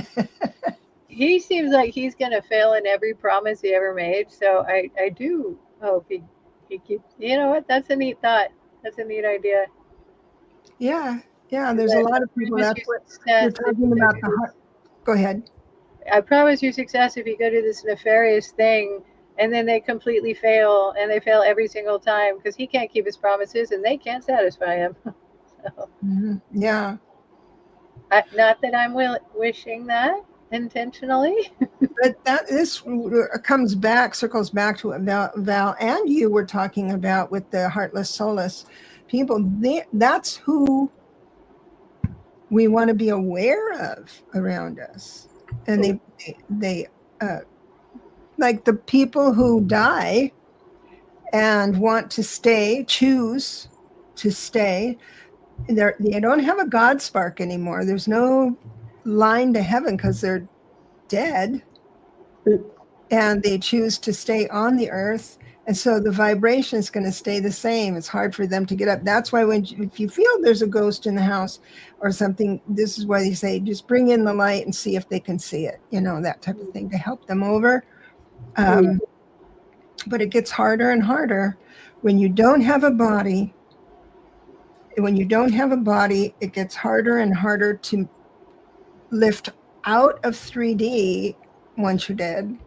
He seems like he's going to fail in every promise he ever made. So I do hope he keeps. You know what? That's a neat thought. That's a neat idea. Yeah. There's a lot of people. That's what you're talking about. Go ahead. I promise you success if you go to this nefarious thing and then they completely fail, and they fail every single time because he can't keep his promises and they can't satisfy him. So, yeah. Not that I'm wishing that intentionally. But this circles back to what Val and you were talking about with the heartless, soulless people. That's who we want to be aware of around us. And they like the people who die and want to choose to stay. They don't have a God spark anymore. There's no line to heaven because they're dead, and they choose to stay on the earth. And so the vibration is going to stay the same. It's hard for them to get up. That's why if you feel there's a ghost in the house or something, this is why they say, just bring in the light and see if they can see it, that type of thing to help them over. But it gets harder and harder when you don't have a body. When you don't have a body, it gets harder and harder to lift out of 3D once you're dead.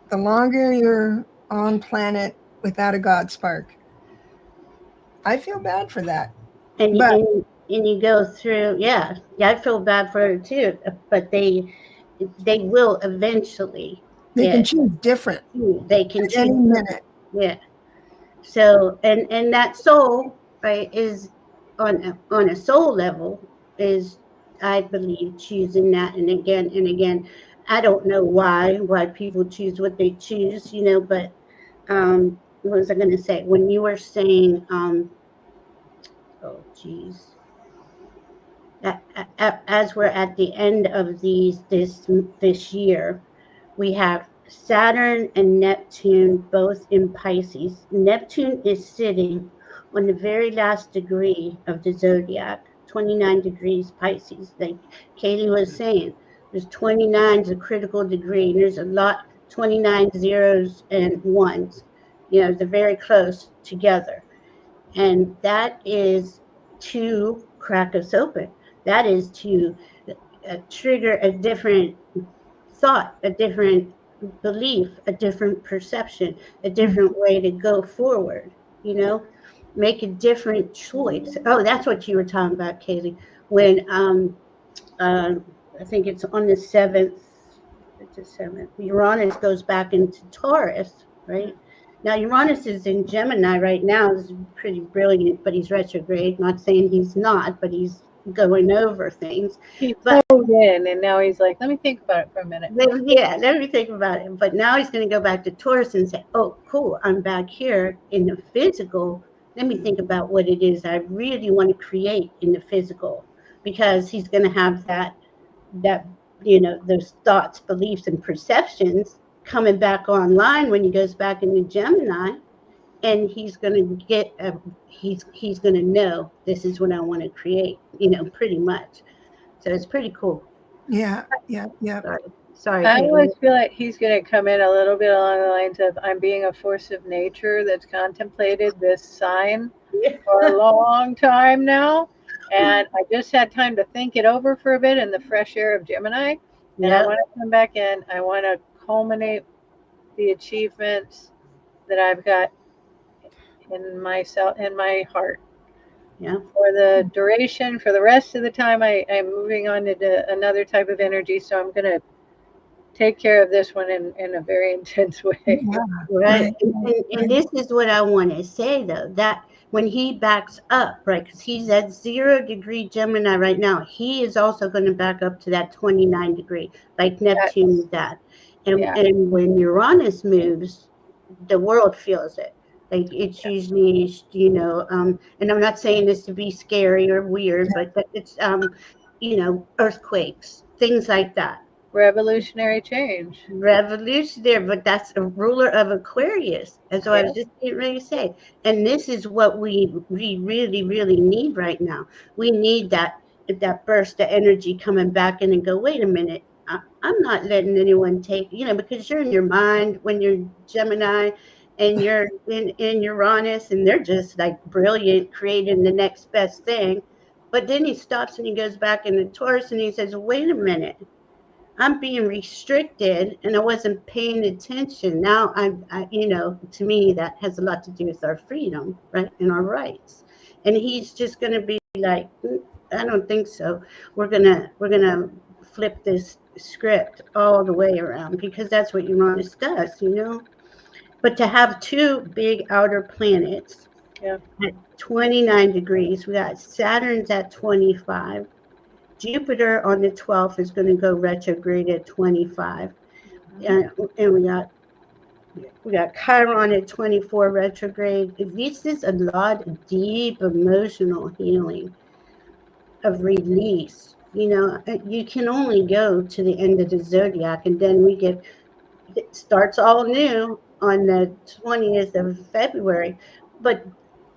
The longer you're on planet without a God spark. I feel bad for that. And you go through, yeah, I feel bad for it too. But they will eventually. They can choose different. They can choose any minute. Yeah. So and that soul, right, is on a soul level is, I believe, choosing that, and again. I don't know why people choose what they choose, but what was I going to say? When you were saying, as we're at the end of this year, we have Saturn and Neptune both in Pisces. Neptune is sitting on the very last degree of the zodiac, 29 degrees Pisces. Like Kaylee was saying, there's 29 is a critical degree, and there's a lot, 29 zeros and ones. They're very close together. And that is to crack us open. That is to trigger a different thought, a different belief, a different perception, a different way to go forward, make a different choice. Oh, that's what you were talking about, Kaylee, when I think it's on the 7th, Uranus goes back into Taurus, right? Now Uranus is in Gemini right now. This is pretty brilliant, but he's retrograde. Not saying he's not, but he's going over things. He pulled in, and now he's like, let me think about it for a minute. Yeah, let me think about it. But now he's going to go back to Taurus and say, oh, cool, I'm back here in the physical. Let me think about what it is I really want to create in the physical, because he's going to have that those thoughts, beliefs, and perceptions coming back online when he goes back into Gemini, and he's going to get he's going to know this is what I want to create, pretty much. So it's pretty cool. Yeah. Sorry. I always feel like he's going to come in a little bit along the lines of, I'm being a force of nature that's contemplated this sign for a long time now. And I just had time to think it over for a bit in the fresh air of Gemini. And I want to come back in. I want to culminate the achievements that I've got in myself, in my heart. Yeah. For the duration, for the rest of the time, I'm moving on to another type of energy. So I'm going to take care of this one in a very intense way. Yeah. Right. And this is what I want to say, though, that when he backs up, right, because he's at 0-degree Gemini right now, he is also going to back up to that 29-degree, like Neptune is at. And when Uranus moves, the world feels it. Like it's usually, and I'm not saying this to be scary or weird, but it's, earthquakes, things like that. Revolutionary change. Revolutionary, but that's a ruler of Aquarius. And so I was just getting ready to say, and this is what we really, really need right now. We need that burst of energy coming back in and go, wait a minute, I'm not letting anyone take, because you're in your mind when you're Gemini and you're in Uranus, and they're just like brilliant, creating the next best thing. But then he stops and he goes back into Taurus and he says, wait a minute, I'm being restricted and I wasn't paying attention. Now to me, that has a lot to do with our freedom, right? And our rights. And he's just going to be like, I don't think so. We're going to flip this script all the way around, because that's what you want to discuss, But to have two big outer planets at 29 degrees, we got Saturn's at 25. Jupiter on the 12th is going to go retrograde at 25. And we got Chiron at 24 retrograde. This is a lot of deep emotional healing, of release. You can only go to the end of the zodiac, and then it starts all new on the 20th of February. But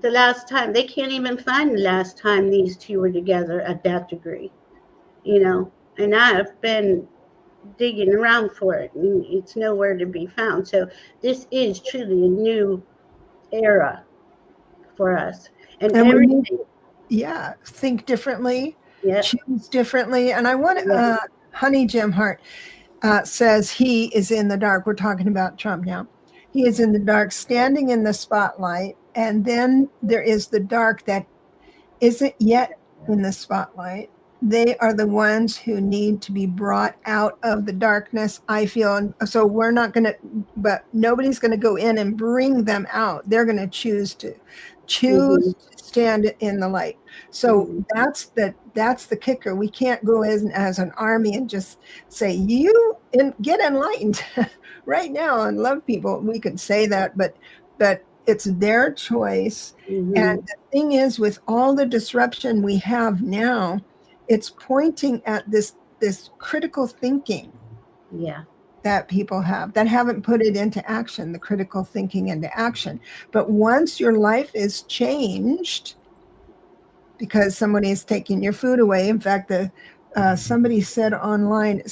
the last time, they can't even find the last time these two were together at that degree. And I've been digging around for it, and it's nowhere to be found. So this is truly a new era for us. And everything. Think differently, choose differently. And I want Honey Jim Hart says he is in the dark. We're talking about Trump now. He is in the dark, standing in the spotlight. And then there is the dark that isn't yet in the spotlight. They are the ones who need to be brought out of the darkness, I feel. And so we're not going to, but nobody's going to go in and bring them out. They're going to choose to stand in the light. So that's the kicker. We can't go as an army and just say, get enlightened right now and love people. We could say that, but it's their choice. And the thing is, with all the disruption we have now, it's pointing at this critical thinking that people have that haven't put it into action, the critical thinking into action. But once your life is changed because somebody is taking your food away, in fact, somebody said online,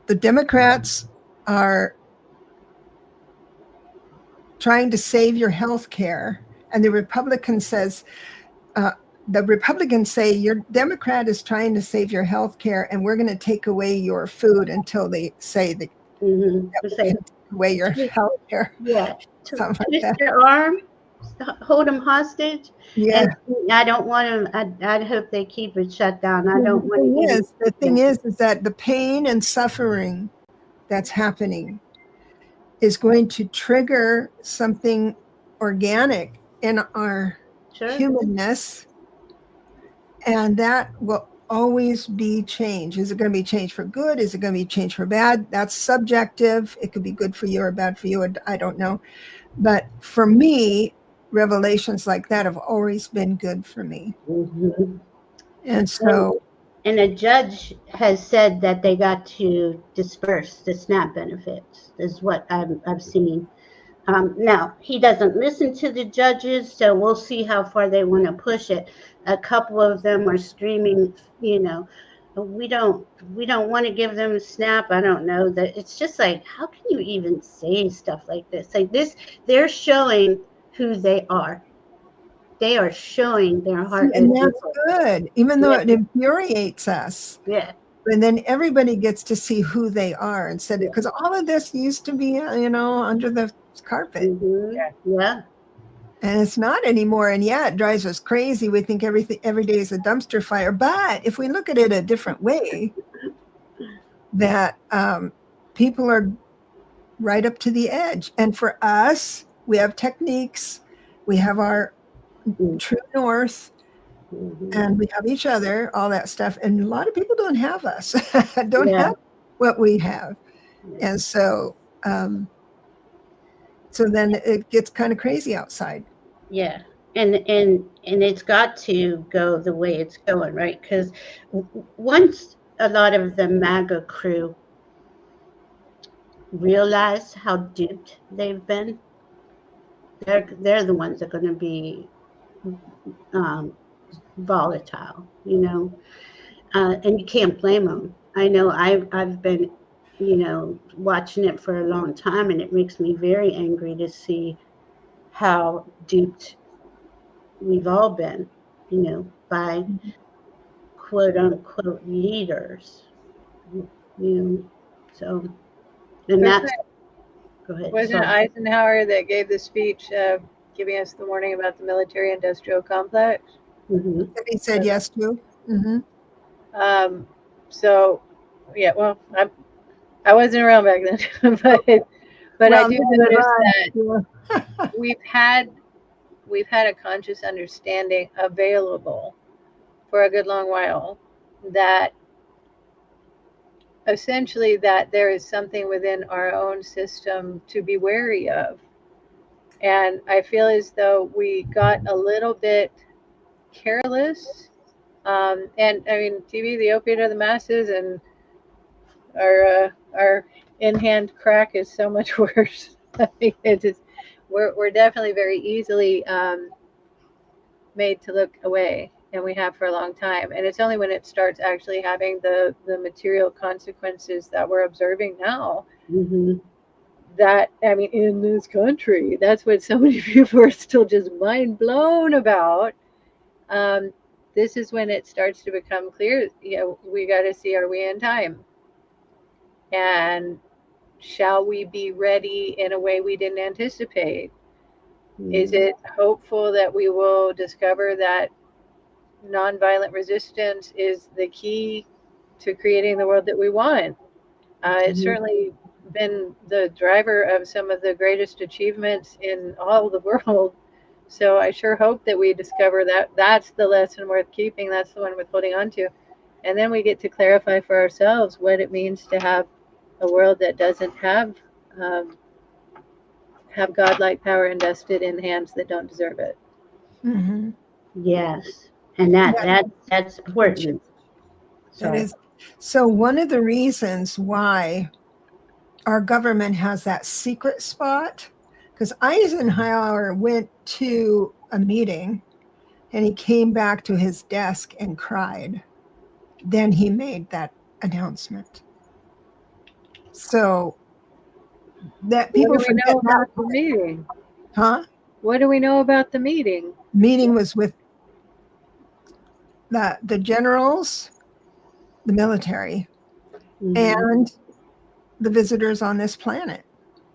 the Democrats are trying to save your health care, and the Republicans say your Democrat is trying to save your health care, and we're going to take away your food until they say that take away your health care. Yeah. Twist your arm, hold them hostage. Yeah. And I don't want them. I hope they keep it shut down. I don't want to. The thing is that the pain and suffering that's happening is going to trigger something organic in our humanness. And that will always be change. Is it going to be change for good? Is it going to be change for bad? That's subjective. It could be good for you or bad for you. I don't know. But for me, revelations like that have always been good for me. And so And a judge has said that they got to disperse the SNAP benefits, is what I've seen. Now, he doesn't listen to the judges, so we'll see how far they want to push it. A couple of them are screaming, we don't want to give them a SNAP. I don't know that. It's just like, how can you even say stuff like this? Like this, they're showing who they are. They are showing their heart. And that's good, even though it infuriates us. Yeah. And then everybody gets to see who they are instead, because all of this used to be, under the carpet. Mm-hmm. Yeah. And it's not anymore. And yeah, it drives us crazy. We think every day is a dumpster fire. But if we look at it a different way, that people are right up to the edge. And for us, we have techniques. We have our true north. Mm-hmm. And we have each other, all that stuff. And a lot of people don't have us, don't have what we have. And so then it gets kind of crazy outside. Yeah. And it's got to go the way it's going, right? Because once a lot of the MAGA crew realize how duped they've been, they're the ones that are going to be volatile, and you can't blame them. I know I've been, watching it for a long time, and it makes me very angry to see how duped we've all been, by quote unquote leaders, so, and that's, go ahead. Wasn't it Eisenhower that gave the speech giving us the warning about the military-industrial complex? Mm-hmm. That he said yes to. Mm-hmm. So, yeah, well, I wasn't around back then, but I do notice that we've had a conscious understanding available for a good long while that essentially that there is something within our own system to be wary of. And I feel as though we got a little bit careless. And I mean, TV, the opiate of the masses, and our in-hand crack is so much worse. I mean, we're definitely very easily made to look away, and we have for a long time. And it's only when it starts actually having the material consequences that we're observing now. Mm-hmm. That, I mean, in this country, that's what so many people are still just mind blown about. This is when it starts to become clear, we got to see, are we in time? And shall we be ready in a way we didn't anticipate? Mm-hmm. Is it hopeful that we will discover that nonviolent resistance is the key to creating the world that we want? It's certainly been the driver of some of the greatest achievements in all the world. So I sure hope that we discover that that's the lesson worth keeping. That's the one worth holding on to. And then we get to clarify for ourselves what it means to have a world that doesn't have godlike power invested in hands that don't deserve it. Mm-hmm. Yes. And that's important. That is. So one of the reasons why our government has that secret spot, because Eisenhower went to a meeting and he came back to his desk and cried. Then he made that announcement. So that people forget about the meeting. Huh? What do we know about the meeting? Meeting was with the generals, the military, and the visitors on this planet,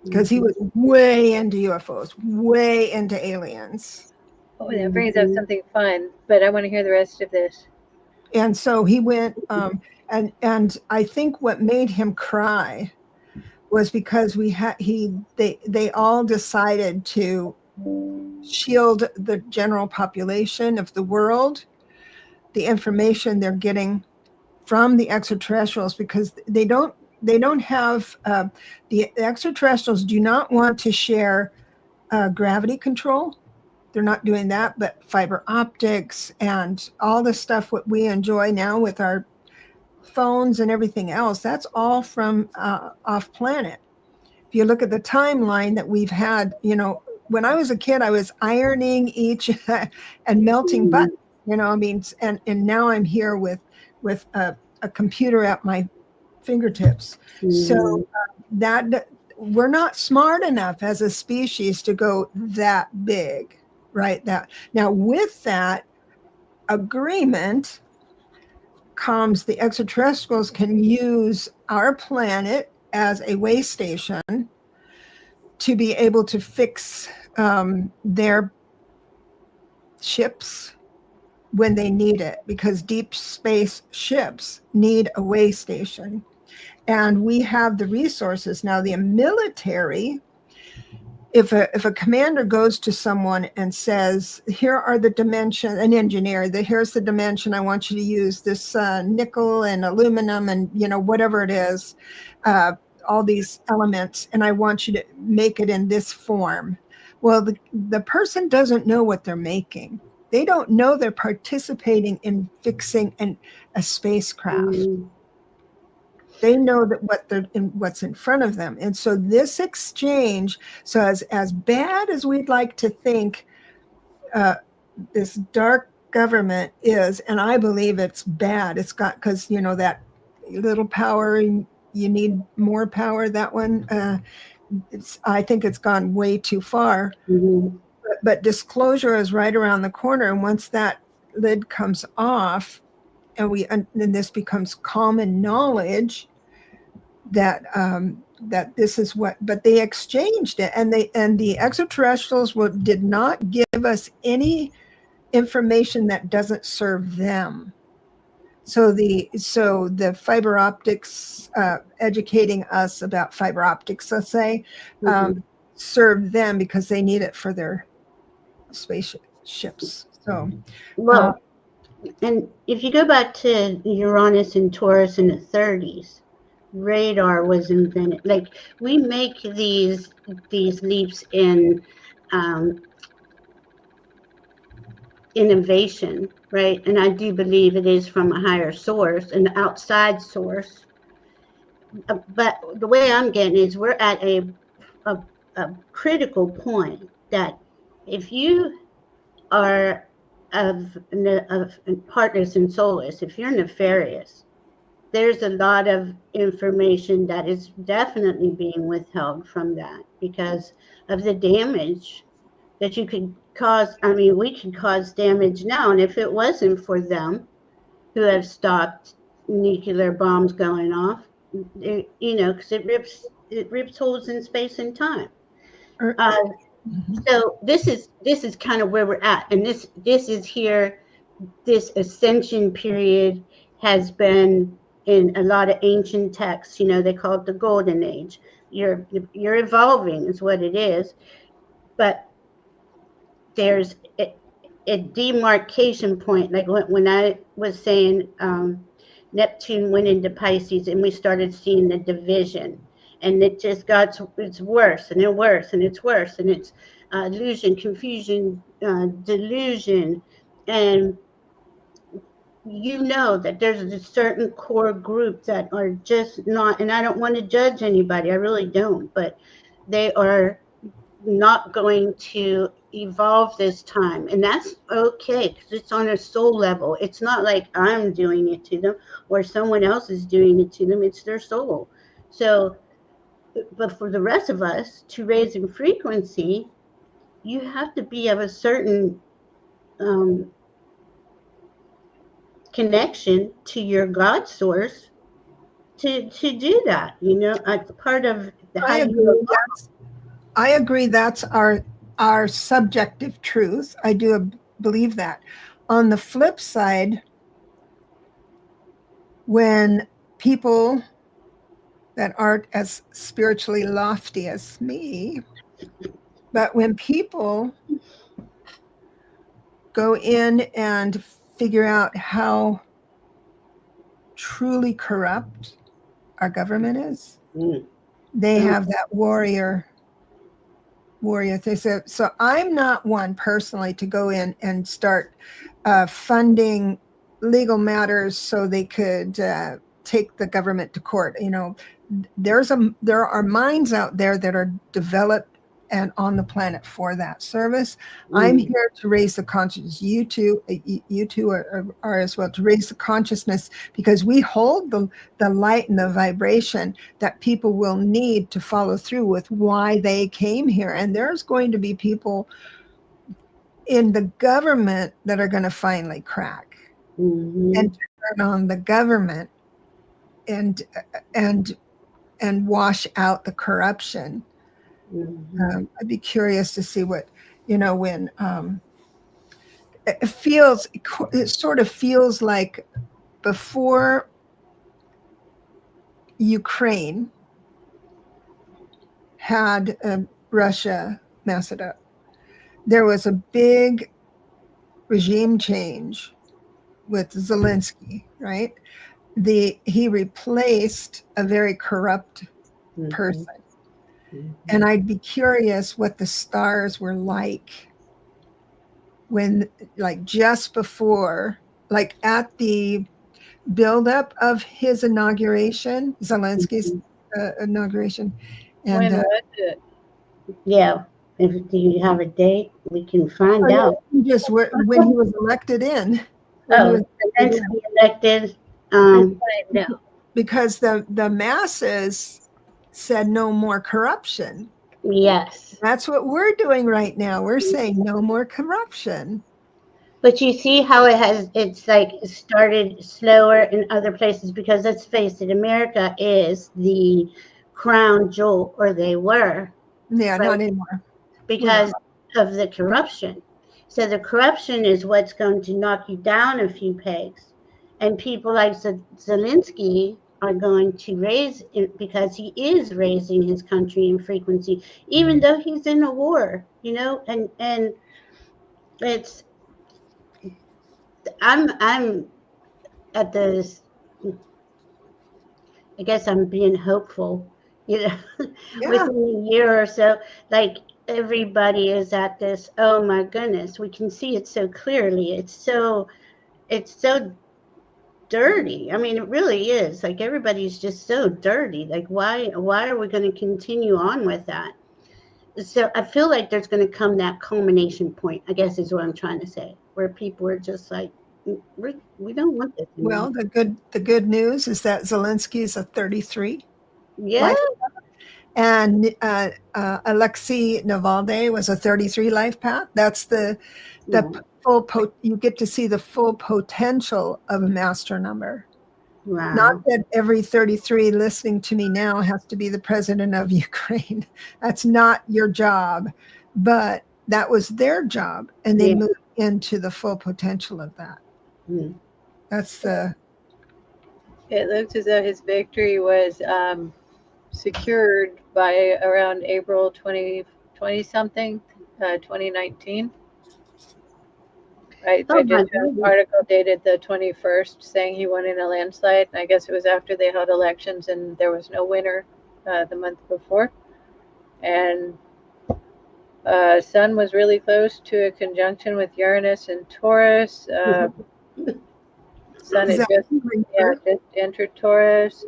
because he was way into UFOs, way into aliens. Oh, that brings up something fun, but I want to hear the rest of this. And so he went, and I think what made him cry was because they all decided to shield the general population of the world, the information they're getting from the extraterrestrials, because they don't have the extraterrestrials do not want to share gravity control. They're not doing that, but fiber optics and all the stuff what we enjoy now with our phones and everything else, that's all from off planet. If you look at the timeline that we've had, when I was a kid, I was ironing each and melting buttons, and now I'm here with a computer at my fingertips. So that we're not smart enough as a species to go that big, right? That now with that agreement comes the extraterrestrials can use our planet as a way station to be able to fix their ships when they need it, because deep space ships need a way station. And we have the resources. Now, the military, if a commander goes to someone and says, here are the dimensions, an engineer, here's the dimension, I want you to use this nickel and aluminum and, whatever it is, all these elements, and I want you to make it in this form. Well, the person doesn't know what they're making. They don't know they're participating in fixing a spacecraft. They know that what's in front of them. And so this exchange, so as bad as we'd like to think this dark government is, and I believe it's bad, it's got, because, that little power, you need more power, that one, I think it's gone way too far. But disclosure is right around the corner. And once that lid comes off, and this becomes common knowledge that this is what, but they exchanged it, and the extraterrestrials did not give us any information that doesn't serve them. So the fiber optics, educating us about fiber optics, let's say, serve them because they need it for their spaceships. So, well, and if you go back to Uranus and Taurus in the 30s, radar was invented. Like, we make these leaps in innovation, right? And I do believe it is from a higher source, an outside source. But the way I'm getting is we're at a critical point that if you are of partners in Solus, if you're nefarious, there's a lot of information that is definitely being withheld from that because of the damage that you could cause. I mean, we can cause damage now, and if it wasn't for them who have stopped nuclear bombs going off, because it rips holes in space and time. So this is kind of where we're at, and this is here. This ascension period has been in a lot of ancient texts. They call it the golden age. You're evolving is what it is, but there's a demarcation point. Like when I was saying Neptune went into Pisces, and we started seeing the division. And it just it's worse and worse and it's worse, and it's illusion, confusion, delusion, and that there's a certain core group that are just not, and I don't want to judge anybody, I really don't, but they are not going to evolve this time, and that's okay because it's on a soul level. It's not like I'm doing it to them or someone else is doing it to them. It's their soul. So but for the rest of us to raise in frequency, you have to be of a certain connection to your God source to do that. Part of the I agree. That's our subjective truth. I do believe that. On the flip side, when people that aren't as spiritually lofty as me, but when people go in and figure out how truly corrupt our government is, they have that warrior thing. So I'm not one personally to go in and start funding legal matters so they could take the government to court. There are minds out there that are developed and on the planet for that service. I'm here to raise the consciousness. You two are as well, to raise the consciousness, because we hold the light and the vibration that people will need to follow through with why they came here. And there's going to be people in the government that are going to finally crack and turn on the government and wash out the corruption. I'd be curious to see what, when it sort of feels like before Ukraine had Russia mess it up, there was a big regime change with Zelensky, right? He replaced a very corrupt person. And I'd be curious what the stars were like when, like, just before, like at the buildup of his inauguration, Zelensky's inauguration. And when was it? Yeah. Do you have a date? We can find out. Just when he was elected in. Zelensky elected. Because the masses said no more corruption. Yes. That's what we're doing right now. We're saying no more corruption. But you see how it's like started slower in other places, because let's face it, America is the crown jewel, or they were. Yeah, right? not anymore. Because of the corruption. So the corruption is what's going to knock you down a few pegs. And people like Zelensky are going to raise it, because he is raising his country in frequency, even though he's in a war, and it's, I'm at this, I guess I'm being hopeful, within a year or so, like everybody is at this, oh my goodness, we can see it so clearly. It's so dirty. I mean, it really is. Like, everybody's just so dirty. Like, why are we going to continue on with that? So I feel like there's going to come that culmination point, I guess is what I'm trying to say, where people are just like, we don't want this anymore. Well, the good news is that Zelensky is a 33. Yeah. And Alexei Navalny was a 33 life path. That's the full you get to see the full potential of a master number. Wow. Not that every 33 listening to me now has to be the president of Ukraine. That's not your job, but that was their job, and they moved into the full potential of that. That's the. It looks as though his victory was secured by around April 2020 something, 2019. I just read an article dated the 21st saying he won in a landslide. I guess it was after they held elections and there was no winner the month before. And Sun was really close to a conjunction with Uranus and Taurus. Sun had just entered Taurus.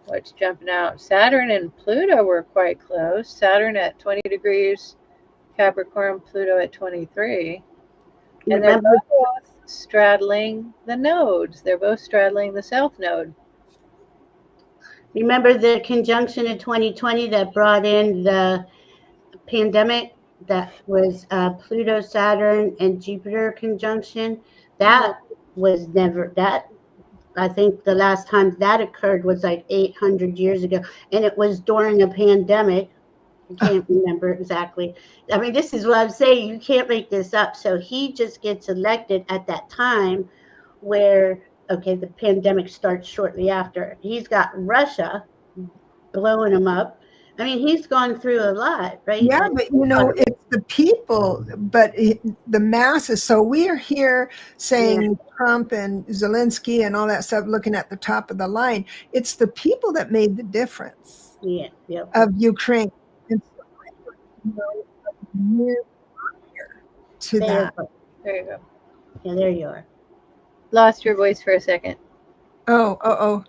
What's jumping out? Saturn and Pluto were quite close. Saturn at 20 degrees Capricorn, Pluto at 23. And they're both straddling the nodes. They're both straddling the south node. Remember the conjunction in 2020 that brought in the pandemic? That was Pluto, Saturn, and Jupiter conjunction. That was never that. I think the last time that occurred was like 800 years ago, and it was during a pandemic. I can't remember exactly. I mean, this is what I'm saying. You can't make this up. So he just gets elected at that time where, the pandemic starts shortly after. He's got Russia blowing him up. I mean, he's gone through a lot, right? Yeah, but it's the people, but the masses. So we are here saying Trump and Zelensky and all that stuff, looking at the top of the line. It's the people that made the difference of Ukraine. To that. There you go. Yeah, there you are. Lost your voice for a second. Oh.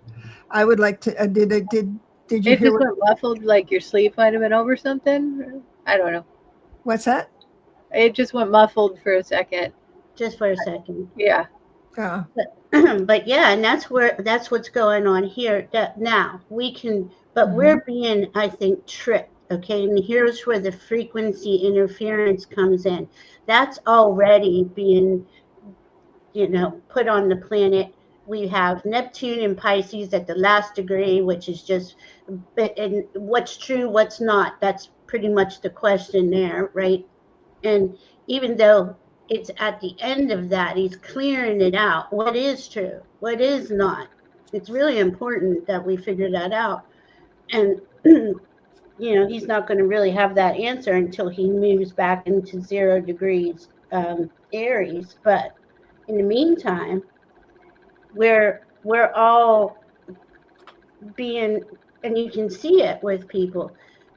I would like to. Did you It hear just went muffled, like your sleep might have been over something. I don't know. what's that? It just went muffled for a second. Just for a second. Yeah. Oh. But yeah, and that's what's going on here. That now we can, but we're being, I think, tricked. Okay, and here's where the frequency interference comes in. That's already being, put on the planet. We have Neptune and Pisces at the last degree, which is just, and what's true, what's not. That's pretty much the question there, right? And even though it's at the end of that, he's clearing it out. What is true? What is not? It's really important that we figure that out. And, he's not going to really have that answer until he moves back into 0 degrees Aries. But in the meantime, we're all being, and you can see it with people,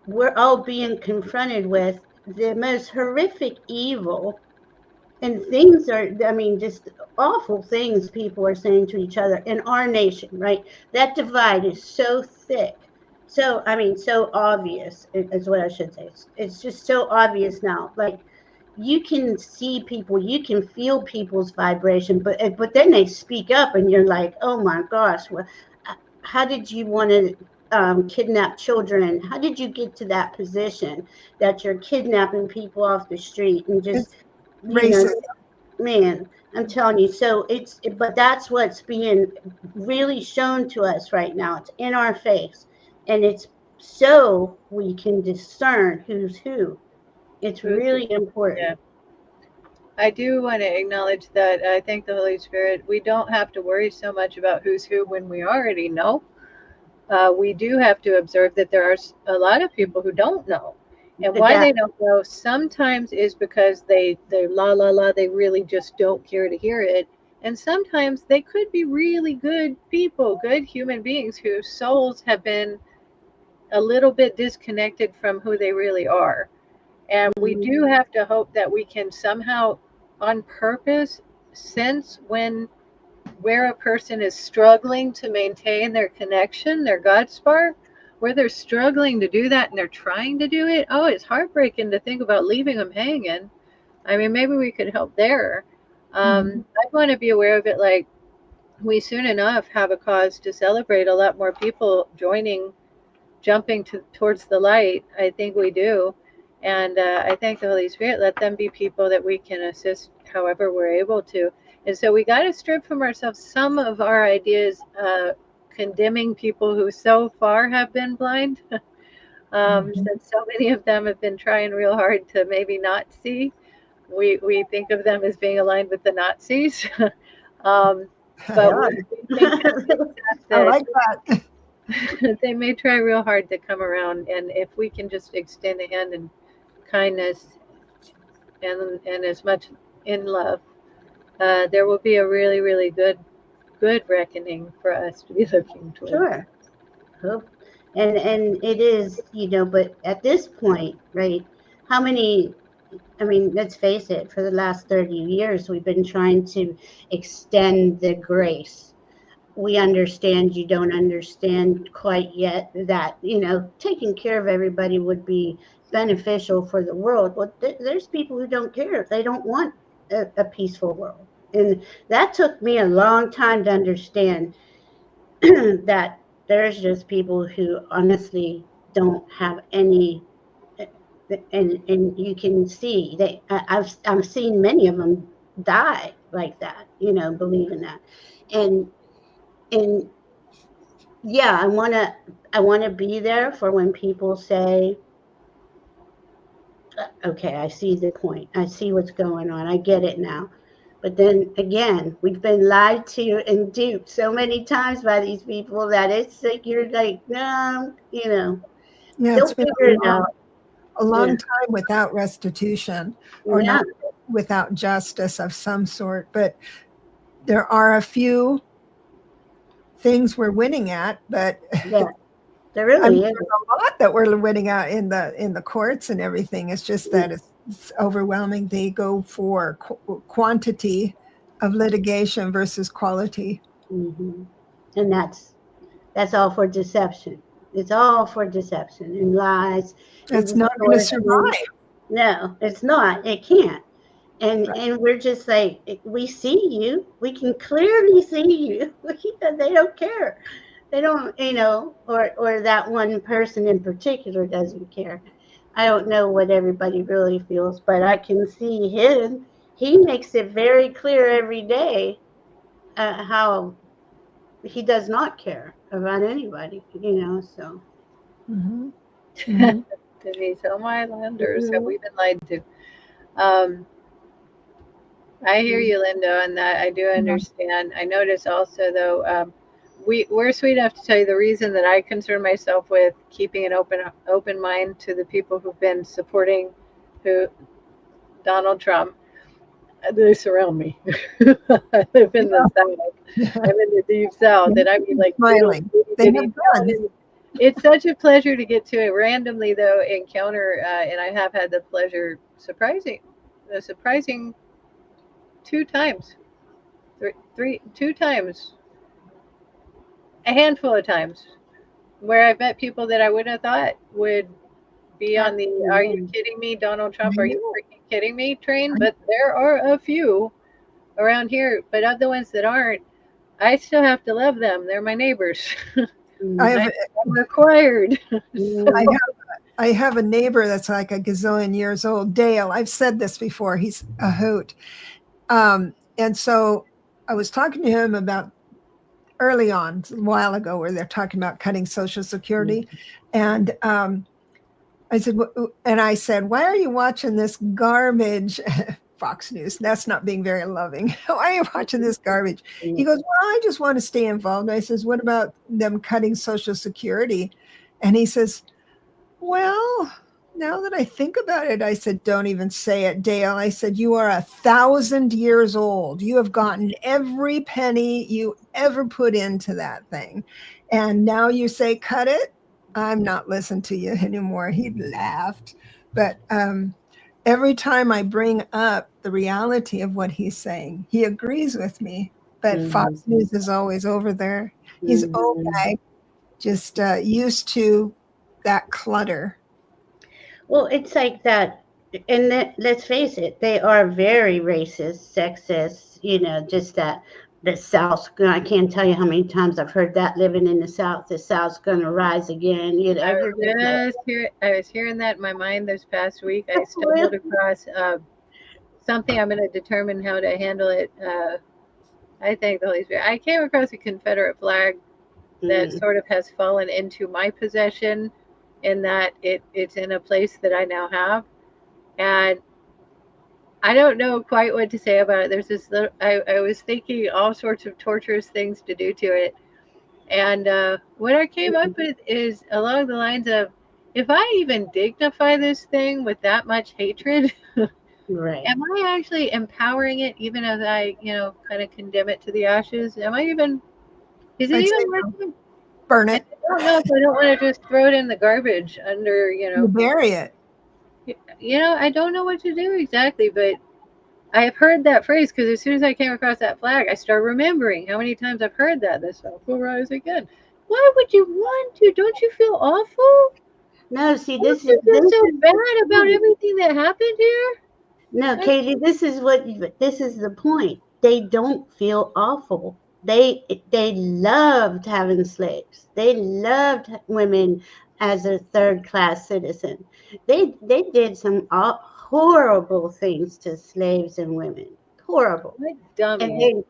we're all being confronted with the most horrific evil, and things are, just awful things people are saying to each other in our nation, right? That divide is so thick. So, so obvious is what I should say. It's just so obvious now. Like, you can see people, you can feel people's vibration, but then they speak up and you're like, oh my gosh, how did you want to kidnap children? How did you get to that position that you're kidnapping people off the street and just Racist. Man, I'm telling you. So but that's what's being really shown to us right now. It's in our face, and it's so we can discern who's who. It's really important. Yeah. I do want to acknowledge that I thank the Holy Spirit. We don't have to worry so much about who's who when we already know. We do have to observe that there are a lot of people who don't know. And why they don't know sometimes is because they they really just don't care to hear it. And sometimes they could be really good people, good human beings whose souls have been a little bit disconnected from who they really are. And we do have to hope that we can somehow, on purpose, sense where a person is struggling to maintain their connection, their God spark, where they're struggling to do that and they're trying to do it. Oh, it's heartbreaking to think about leaving them hanging. Maybe we could help there. I want to be aware of it. Like, we soon enough have a cause to celebrate a lot more people jumping towards the light. I think we do. And I thank the Holy Spirit. Let them be people that we can assist however we're able to. And so we got to strip from ourselves some of our ideas, condemning people who so far have been blind. Since so many of them have been trying real hard to maybe not see. We think of them as being aligned with the Nazis. But we think that I like that. they may try real hard to come around, and if we can just extend a hand in kindness and as much in love, there will be a really, really good reckoning for us to be looking toward. Sure. And it is, but at this point, right, how many, let's face it, for the last 30 years, we've been trying to extend the grace. We understand you don't understand quite yet that, taking care of everybody would be beneficial for the world. Well, there's people who don't care. They don't want a peaceful world. And that took me a long time to understand that there's just people who honestly don't have any, and you can see I've seen many of them die like that, believing that. And yeah, I want to be there for when people say, okay, I see the point. I see what's going on. I get it now. But then again, we've been lied to and duped so many times by these people that it's like, you're like, no, Yeah, they'll it's been figure it out. a long time without restitution or not without justice of some sort. But there are a few things we're winning at, but there really is. There's a lot that we're winning at in the courts and everything. It's just that it's overwhelming. They go for quantity of litigation versus quality. And that's all for deception. It's all for deception and lies. It's And not going to survive. no, it's not. It can't. And we're just like, we see you. We can clearly see you. They don't care. They don't, or that one person in particular doesn't care. I don't know what everybody really feels, but I can see him. He makes it very clear every day how he does not care about anybody, so. Mm-hmm. Mm-hmm. Denise, oh my landers, have we been lied to? I hear you, Linda, on that. I do understand. I notice also, though, we're sweet enough to tell you the reason that I concern myself with keeping an open mind to the people who've been supporting Donald Trump. They surround me. I live in the South. I'm in the deep South, and I mean, like, smiling. They have guns. It's such a pleasure to get to randomly, though, encounter, and I have had the pleasure, surprising 2 times, 2 times, a handful of times, where I've met people that I wouldn't have thought would be on the "Are you kidding me, Donald Trump? Are you freaking kidding me?" train. But there are a few around here. But of the ones that aren't, I still have to love them. They're my neighbors. I'm required. I have a neighbor that's like a gazillion years old, Dale. I've said this before. He's a hoot. And so I was talking to him about early on, a while ago, where they're talking about cutting Social Security. And I said, why are you watching this garbage? Fox News. That's not being very loving. Why are you watching this garbage? He goes, well, I just want to stay involved. And I says, what about them cutting Social Security? And he says, well, now that I think about it, I said, don't even say it, Dale. I said, you are 1,000 years old. You have gotten every penny you ever put into that thing. And now you say, cut it? I'm not listening to you anymore. He laughed. But every time I bring up the reality of what he's saying, he agrees with me. But Fox News is always over there. He's old guy, just used to that clutter. Well, it's like that, and let's face it, they are very racist, sexist, just that the South, I can't tell you how many times I've heard that living in the South's going to rise again. I was hearing that in my mind this past week. I stumbled across something. I'm going to determine how to handle it. I thank the Holy Spirit. I came across a Confederate flag that sort of has fallen into my possession, in that it's in a place that I now have, and I don't know quite what to say about it. There's this little, I was thinking all sorts of torturous things to do to it, and what I came up with is along the lines of, if I even dignify this thing with that much hatred, right, am I actually empowering it, even as I kind of condemn it to the ashes? Is it even worth burn it? I don't know if I don't want to just throw it in the garbage under, You bury it. I don't know what to do exactly, but I have heard that phrase, because as soon as I came across that flag, I started remembering how many times I've heard that. The South will rise again. Why would you want to? Don't you feel awful? No, see, this is so bad about everything that happened here. No, Katie, this is the point. They don't feel awful. They loved having slaves. They loved women as a third-class citizen. They did some horrible things to slaves and women. Horrible. And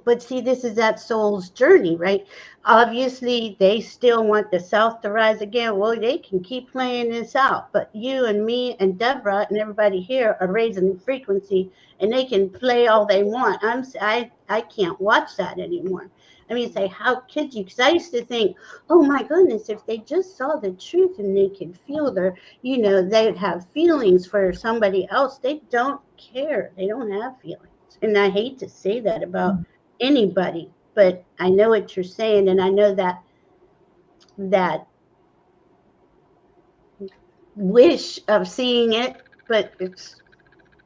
but see, this is that soul's journey, right? Obviously, they still want the South to rise again. Well, they can keep playing this out, but you and me and Deborah and everybody here are raising the frequency, and they can play all they want. I can't watch that anymore. I mean, say, how could you? Because I used to think, oh my goodness, if they just saw the truth and they could feel they'd have feelings for somebody else. They don't care. They don't have feelings. And I hate to say that about anybody, but I know what you're saying, and I know that wish of seeing it, but it's.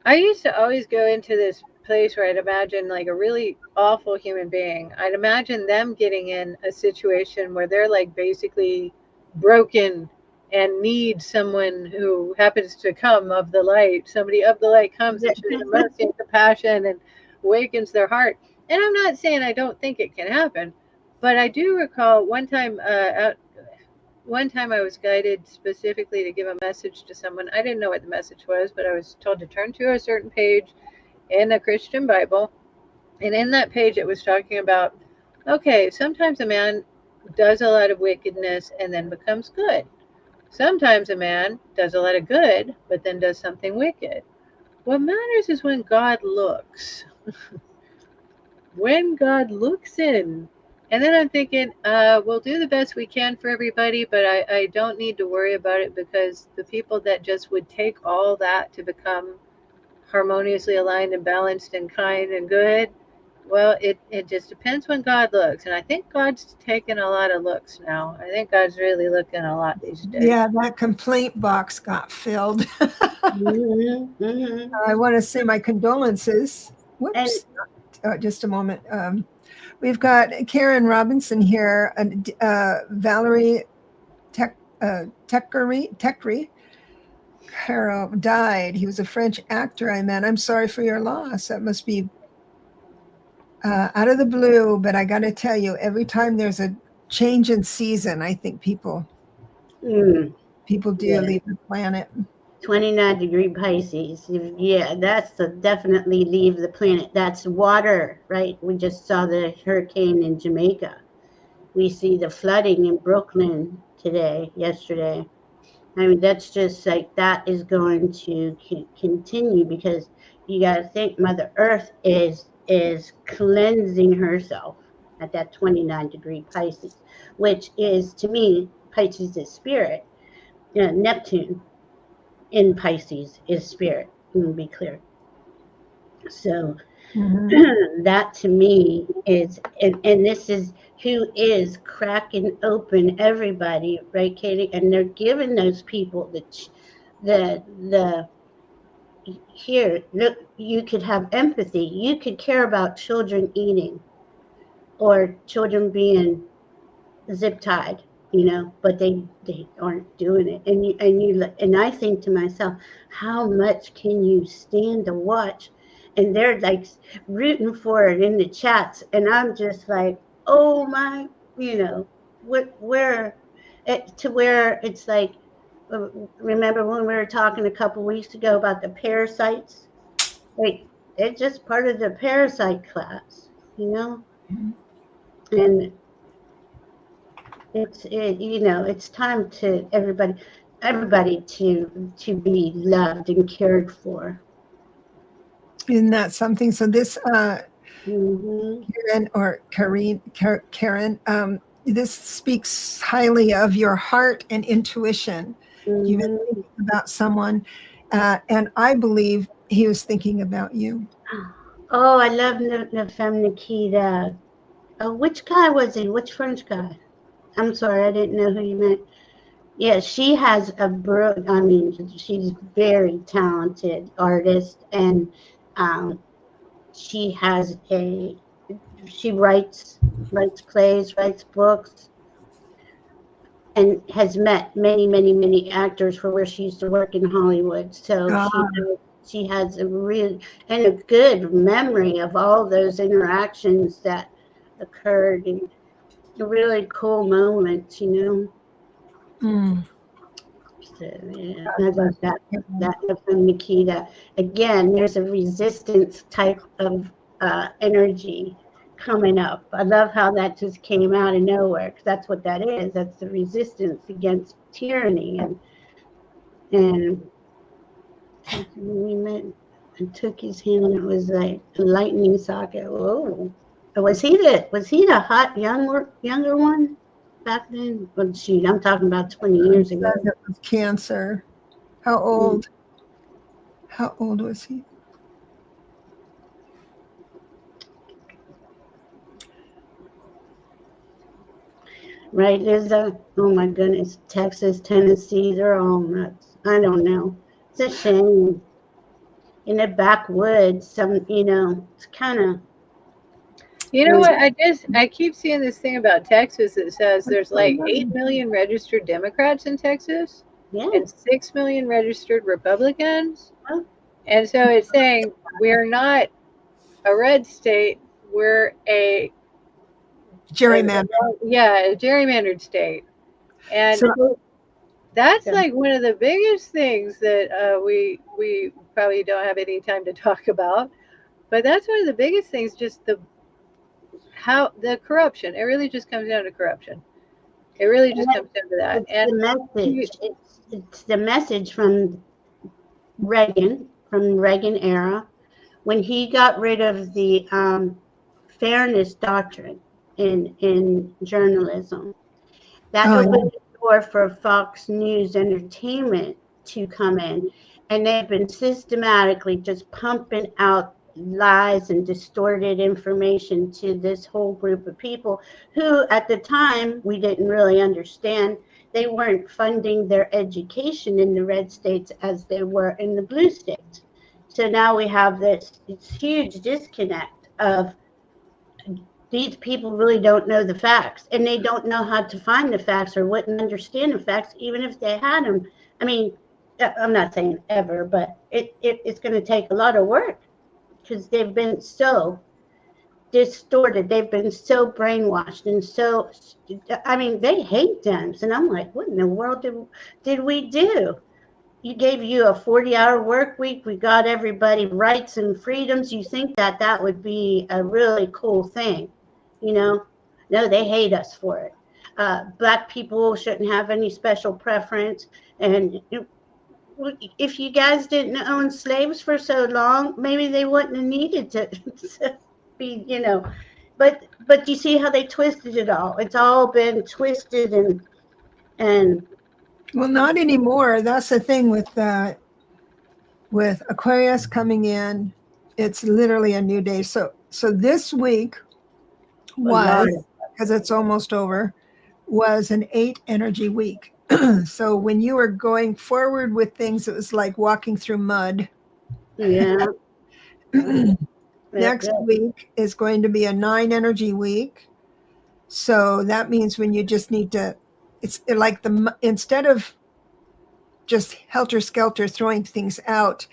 I used to always go into this place where I'd imagine like a really awful human being. I'd imagine them getting in a situation where they're like basically broken and need someone who happens to come of the light. Somebody of the light comes and shows them mercy and compassion and awakens their heart. And I'm not saying I don't think it can happen, but I do recall one time I was guided specifically to give a message to someone. I didn't know what the message was, but I was told to turn to a certain page in a Christian Bible. And in that page, it was talking about, okay, sometimes a man does a lot of wickedness and then becomes good. Sometimes a man does a lot of good, but then does something wicked. What matters is when God looks. When God looks in. And then I'm thinking, we'll do the best we can for everybody, but I don't need to worry about it, because the people that just would take all that to become harmoniously aligned and balanced and kind and good, well, it just depends when God looks. And I think God's taking a lot of looks now. I think God's really looking a lot these days. Yeah, that complaint box got filled. Mm-hmm, mm-hmm. I want to say my condolences. Whoops. Just a moment. We've got Karen Robinson here, Valerie Techri. Carol died. He was a French actor I met. I'm sorry for your loss. That must be out of the blue, but I got to tell you, every time there's a change in season, I think people do leave the planet. 29-degree Pisces. Yeah, that's definitely leave the planet. That's water, right? We just saw the hurricane in Jamaica. We see the flooding in Brooklyn yesterday. I mean, that's just like, that is going to continue, because you got to think Mother Earth is cleansing herself at that 29-degree Pisces, which is, to me, Pisces is spirit. Neptune in Pisces is spirit, to be clear. So that to me is, and this is who is cracking open everybody, right, Katie? And they're giving those people the here, look, you could have empathy. You could care about children eating or children being zip tied, but they aren't doing it. And I think to myself, how much can you stand to watch? And they're like rooting for it in the chats, and I'm just like, oh my, where it's like, remember when we were talking a couple weeks ago about the parasites? Like, it's just part of the parasite class, and it's time to everybody to be loved and cared for. Isn't that something? So this Karen, this speaks highly of your heart and intuition. You've been thinking about someone, and I believe he was thinking about you. Oh, I love the femme Nikita. Oh, which guy was he? Which French guy? I'm sorry, I didn't know who you meant. Yeah, she has she's very talented artist, and she writes plays, writes books, and has met many, many, many actors for where she used to work in Hollywood. So she has a real and a good memory of all those interactions that occurred, and really cool moments, So, yeah, I love that from Nikita. Again, there's a resistance type of energy coming up. I love how that just came out of nowhere, because that's what that is. That's the resistance against tyranny. And we met and took his hand, and it was like a lightning socket. Whoa. Was he the hot younger one back then? Well, shoot, I'm talking about 20 years ago. It was cancer. How old? How old was he? Right, there's oh my goodness, Texas, Tennessee, they're all nuts. I don't know. It's a shame. in the backwoods. It's kind of. You know what? I keep seeing this thing about Texas that says there's like 8 million registered Democrats in Texas and 6 million registered Republicans. And so it's saying we're not a red state, we're a gerrymandered. A gerrymandered state. And so, that's like one of the biggest things that we probably don't have any time to talk about. But that's one of the biggest things, just the corruption. It really just comes down to corruption. It really just comes down to that. And the message. It's the message from Reagan era, when he got rid of the fairness doctrine in journalism. That opened the door for Fox News Entertainment to come in, and they've been systematically just pumping out lies and distorted information to this whole group of people who at the time we didn't really understand. They weren't funding their education in the red states as they were in the blue states. So now we have this huge disconnect of these people really don't know the facts, and they don't know how to find the facts or wouldn't understand the facts even if they had them. I mean, I'm not saying ever, but it's going to take a lot of work, because they've been so distorted. They've been so brainwashed and so, I mean, they hate them. And I'm like, what in the world did we do? You gave you a 40-hour work week. We got everybody rights and freedoms. You think that would be a really cool thing, No, they hate us for it. Black people shouldn't have any special preference. And if you guys didn't own slaves for so long, maybe they wouldn't have needed to be, But you see how they twisted it all. It's all been twisted and. Well, not anymore. That's the thing with Aquarius coming in. It's literally a new day. So this week was, because it's almost over, was an 8 energy week. So when you were going forward with things, it was like walking through mud. Yeah. Next week is going to be a 9 energy week. So that means when you just need to, it's like instead of just helter-skelter throwing things out,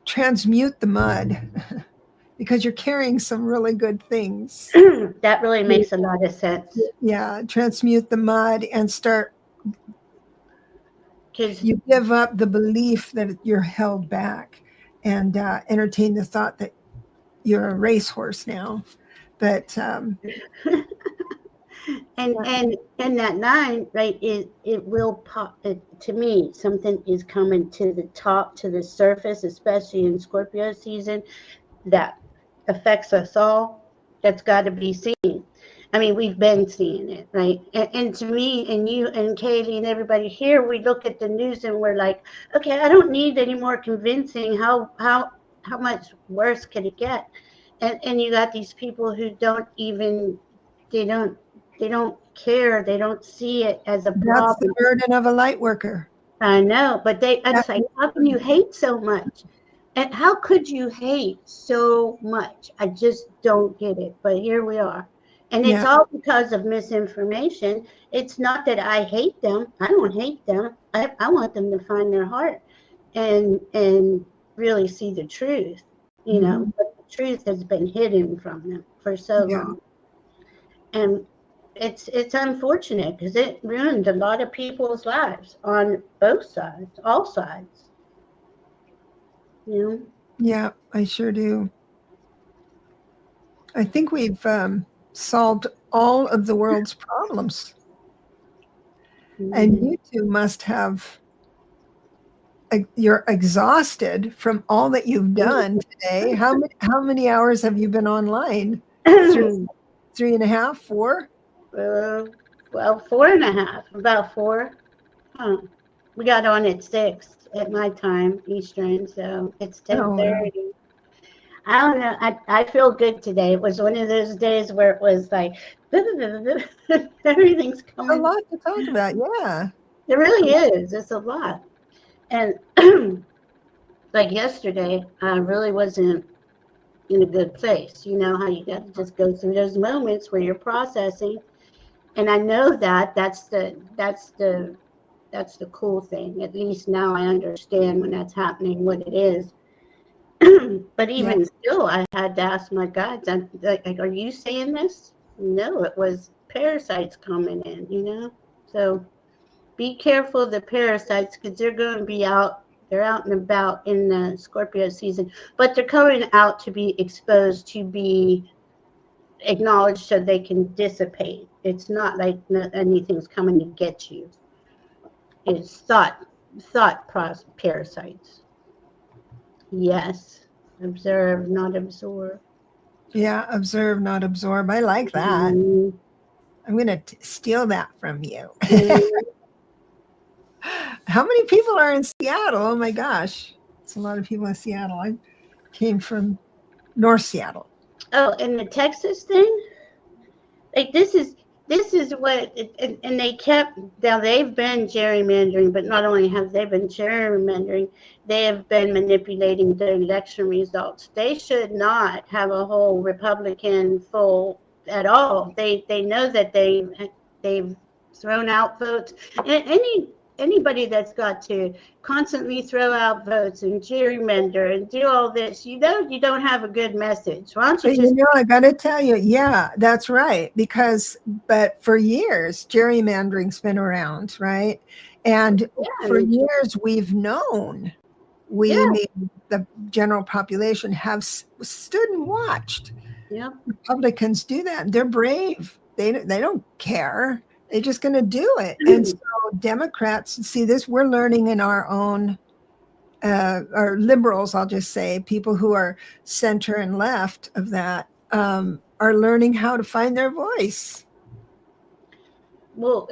transmute the mud, because you're carrying some really good things. That really makes a lot of sense. Yeah, transmute the mud and start. You give up the belief that you're held back, and entertain the thought that you're a racehorse now. But and that 9, right, it will pop. To me, something is coming to the top, to the surface, especially in Scorpio season, that affects us all. That's got to be seen. I mean, we've been seeing it, right? And to me and you and Kaylee and everybody here, we look at the news and we're like, okay, I don't need any more convincing. How much worse could it get? And you got these people who don't even, they don't care. They don't see it as a problem. That's the burden of a light worker. I know, but it's like, how can you hate so much? And how could you hate so much? I just don't get it. But here we are. And it's all because of misinformation. It's not that I hate them. I don't hate them. I want them to find their heart and really see the truth, But the truth has been hidden from them for so long. And it's unfortunate, because it ruined a lot of people's lives on both sides, all sides. Yeah, I sure do. I think we've solved all of the world's problems. Mm-hmm. And you two must have, you're exhausted from all that you've done today. How many hours have you been online? 3.5, 4? Well, 4.5, about 4. We got on at 6 at my time, Eastern, so it's 10:30. Oh. I don't know. I feel good today. It was one of those days where it was like, everything's coming. A lot to talk about, yeah. It really is. It's a lot. And like yesterday, I really wasn't in a good place. You know how you got to just go through those moments where you're processing. And I know that that's the cool thing. At least now I understand when that's happening what it is. But Yeah. even still, I had to ask my guides, like, are you saying this? No, it was parasites coming in, you know? So be careful of the parasites because they're going to be out. They're out and about in the Scorpio season, but they're coming out to be exposed, to be acknowledged so they can dissipate. It's not like anything's coming to get you. It's parasites. Yes. Observe, not absorb. Yeah. Observe, not absorb. I like that. Mm, I'm going to steal that from you. mm. How many people are in Seattle? Oh my gosh. It's a lot of people in Seattle. I came from North Seattle. Oh, and the Texas thing? Like this is what and they kept now they've been gerrymandering, but not only have they been gerrymandering, they have been manipulating the election results. They should not have a whole Republican full at all. They know that they've thrown out votes. And anybody that's got to constantly throw out votes and gerrymander and do all this, you know, you don't have a good message. Why don't you But just I got to tell you, yeah, that's right. But for years, gerrymandering's been around, right? And for years, we've known the general population have stood and watched Republicans do that. They're brave. They don't care. They're just going to do it. And so Democrats, see this, we're learning in our own, or liberals, I'll just say, people who are center and left of that, are learning how to find their voice. Well,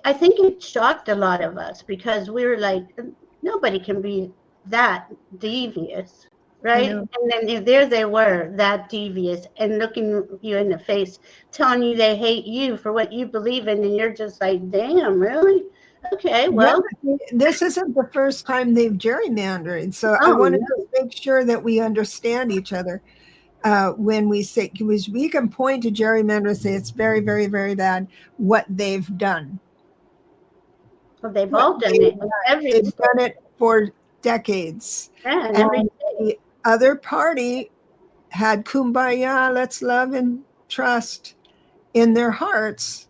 I think it shocked a lot of us because we were like, nobody can be that devious, right? And then there they were, that devious, and looking you in the face, telling you they hate you for what you believe in, and you're just like, damn, really? Okay, well. Yeah, this isn't the first time they've gerrymandered. So I want to make sure that we understand each other. When we say, because we can point to gerrymander and say it's very, very, very bad what they've done. Well, they've all done it. They've done it for decades. Yeah, and the other party had kumbaya, let's love and trust in their hearts,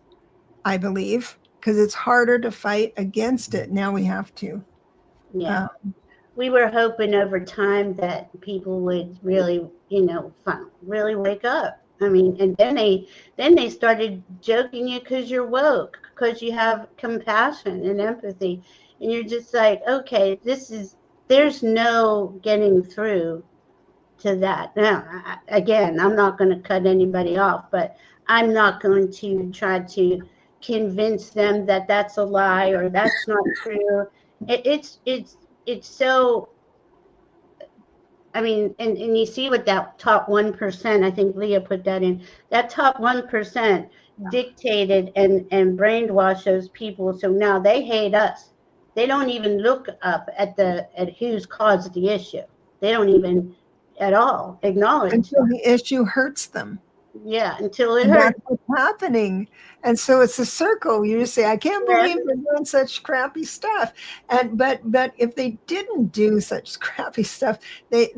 I believe, because it's harder to fight against it. Now we have to. Yeah. We were hoping over time that people would really, really wake up. I mean, and then they started joking you because you're woke, because you have compassion and empathy, and you're just like, okay, there's no getting through to that. Now, again, I'm not going to cut anybody off, but I'm not going to try to convince them that that's a lie or that's not true. It's so, I mean, and you see what that top 1%, I think Leah put that in, that top 1% dictated and brainwashed those people. So now they hate us. They don't even look up at who's caused the issue. They don't even at all acknowledge until the issue hurts them. Yeah, until it hurts. That's what's happening. And so it's a circle. You just say, I can't believe they're doing such crappy stuff. But if they didn't do such crappy stuff, the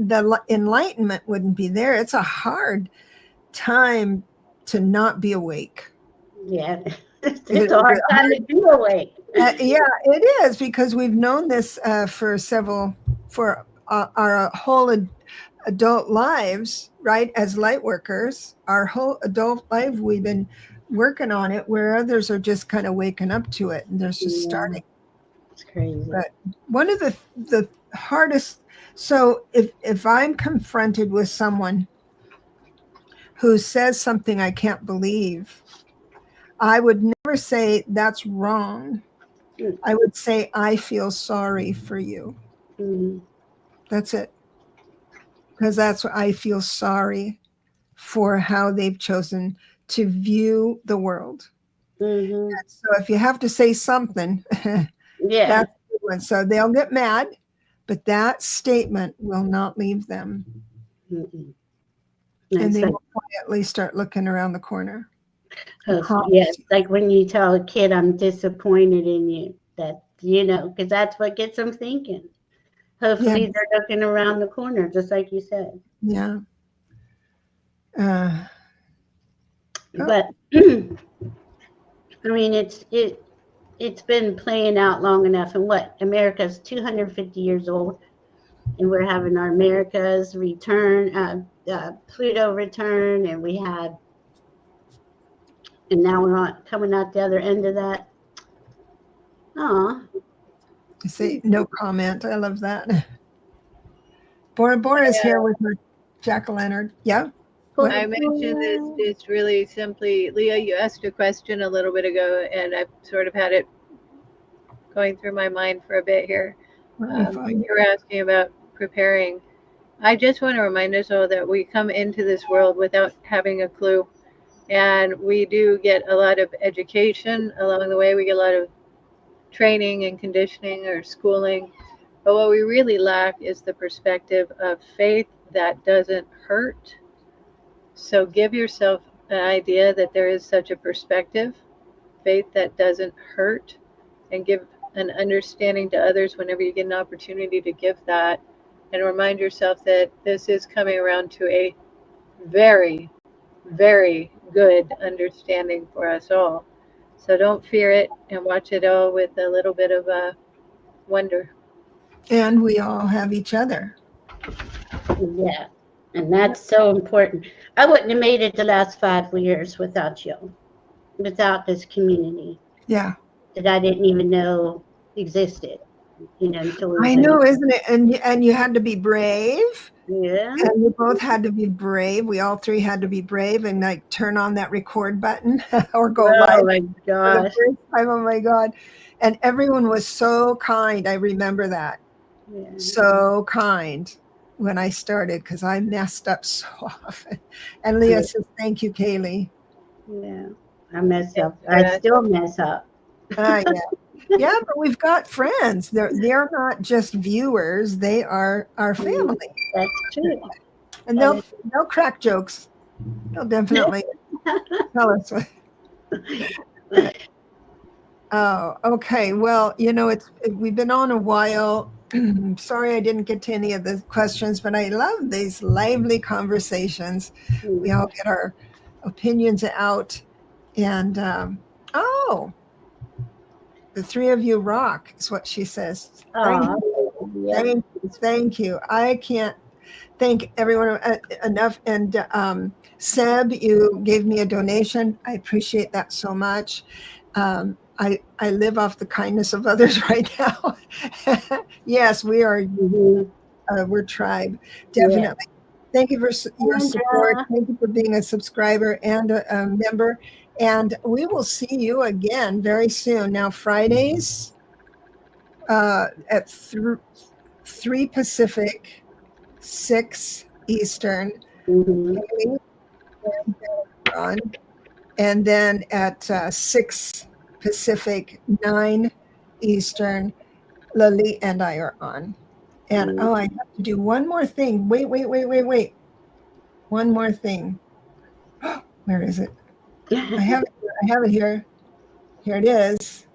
enlightenment wouldn't be there. It's a hard time to not be awake. Yeah, it's a hard time to be awake. Yeah, it is, because we've known this for our whole adult lives, right? As light workers, our whole adult life, we've been working on it, where others are just kind of waking up to it and they're just starting. It's crazy. But one of the hardest, so if I'm confronted with someone who says something I can't believe, I would never say that's wrong. I would say, I feel sorry for you. That's it. Because that's what I feel sorry for, how they've chosen to view the world. So if you have to say something, that's a good one. So they'll get mad. but that statement will not leave them. Mm-mm. And That's they like, will quietly start looking around the corner. yes, like when you tell a kid, I'm disappointed in you, that, because that's what gets them thinking. Hopefully they're looking around the corner, just like you said. Yeah. But I mean, it's been playing out long enough. And what? America's 250 years old, and we're having our America's return, Pluto return, and now we're coming out the other end of that. Aw. I say no comment. I love that. Bora is here with her jack-o'-lantern. Yeah. I mentioned this just really simply. Leah, you asked a question a little bit ago, and I've sort of had it going through my mind for a bit here. You were asking about preparing. I just want to remind us all that we come into this world without having a clue. And we do get a lot of education along the way. We get a lot of training and conditioning or schooling. But what we really lack is the perspective of faith that doesn't hurt. So give yourself an idea that there is such a perspective, faith that doesn't hurt, and give an understanding to others whenever you get an opportunity to give that. And remind yourself that this is coming around to a very, very good understanding for us all. So don't fear it, and watch it all with a little bit of wonder. And we all have each other. Yeah, and that's so important. I wouldn't have made it the last 5 years without you, without this community. Yeah. That I didn't even know existed. Until I know, isn't it? And you had to be brave. Yeah. And we both had to be brave. We all three had to be brave and like turn on that record button or go live. Oh my gosh. Oh my God. And everyone was so kind. I remember that. Yeah. So kind when I started, because I messed up so often. And Leah says, thank you, Kaylee. Yeah. I mess up. I still mess up. Yeah. Yeah, but we've got friends. They're not just viewers. They are our family. That's true. And they'll crack jokes. They'll definitely tell us what. Oh, okay. Well, we've been on a while. Sorry I didn't get to any of the questions, but I love these lively conversations. We all get our opinions out. And, the three of you rock, is what she says. Thank you. I can't thank everyone enough. And Seb, you gave me a donation. I appreciate that so much. I live off the kindness of others right now. Yes, we are. We're tribe, definitely. Yeah. Thank you for your support. Thank you for being a subscriber and a member. And we will see you again very soon. Now, Fridays at 3 Pacific, 6 Eastern. And then at 6 Pacific, 9 Eastern, Lali and I are on. And I have to do one more thing. Wait. One more thing. Where is it? I have it here. Here it is.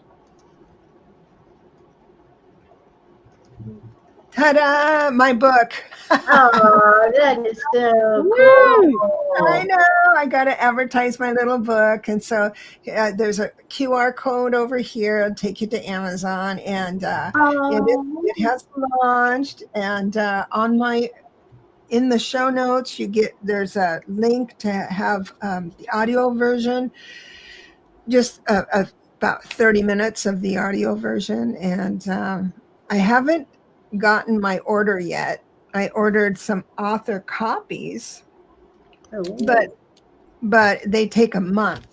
Ta-da! My book. Oh, that is so cool. I know. I got to advertise my little book. And so there's a QR code over here. It'll take you to Amazon. And it has launched. And in the show notes, there's a link to have the audio version, just about 30 minutes of the audio version. And I haven't gotten my order yet. I ordered some author copies, but they take a month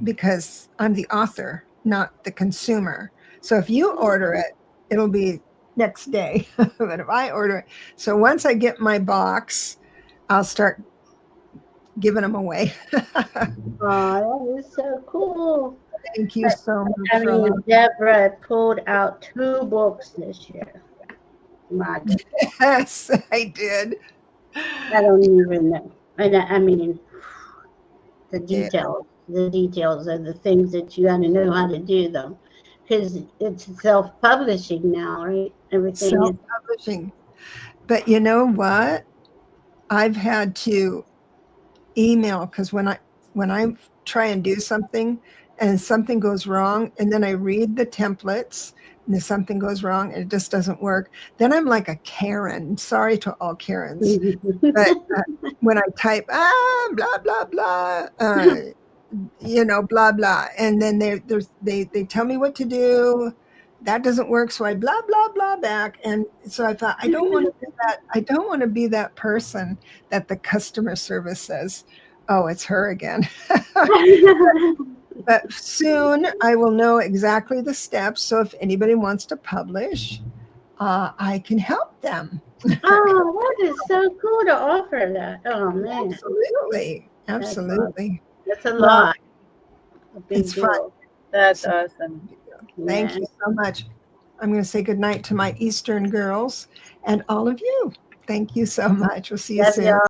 because I'm the author, not the consumer. So if you order it, it'll be next day. But if I order it, so once I get my box, I'll start giving them away. Oh, that is so cool. Thank you so much. I mean, DEBRA pulled out 2 books this year. Roger. Yes, I did. I don't even know. I mean, the Yeah. details are the things that you got to know how to do, though, because it's self-publishing now, right? Everything is. Self-publishing. But you know what? I've had to email because when I try and do something and something goes wrong, and then I read the templates and then something goes wrong and it just doesn't work, then I'm like a Karen. Sorry to all Karens, but when I type blah blah blah, blah blah, and then they tell me what to do. That doesn't work, so I blah blah blah back, and so I thought I don't want to be that. I don't want to be that person that the customer service says, "Oh, it's her again." But soon I will know exactly the steps. So if anybody wants to publish, I can help them. Oh, that is so cool to offer that. Oh man, Absolutely, absolutely. that's a Well, lot. A big it's fun. deal. That's awesome. Thank you so much. I'm going to say goodnight to my Eastern girls and all of you. Thank you so much. We'll see you Love soon. y'all.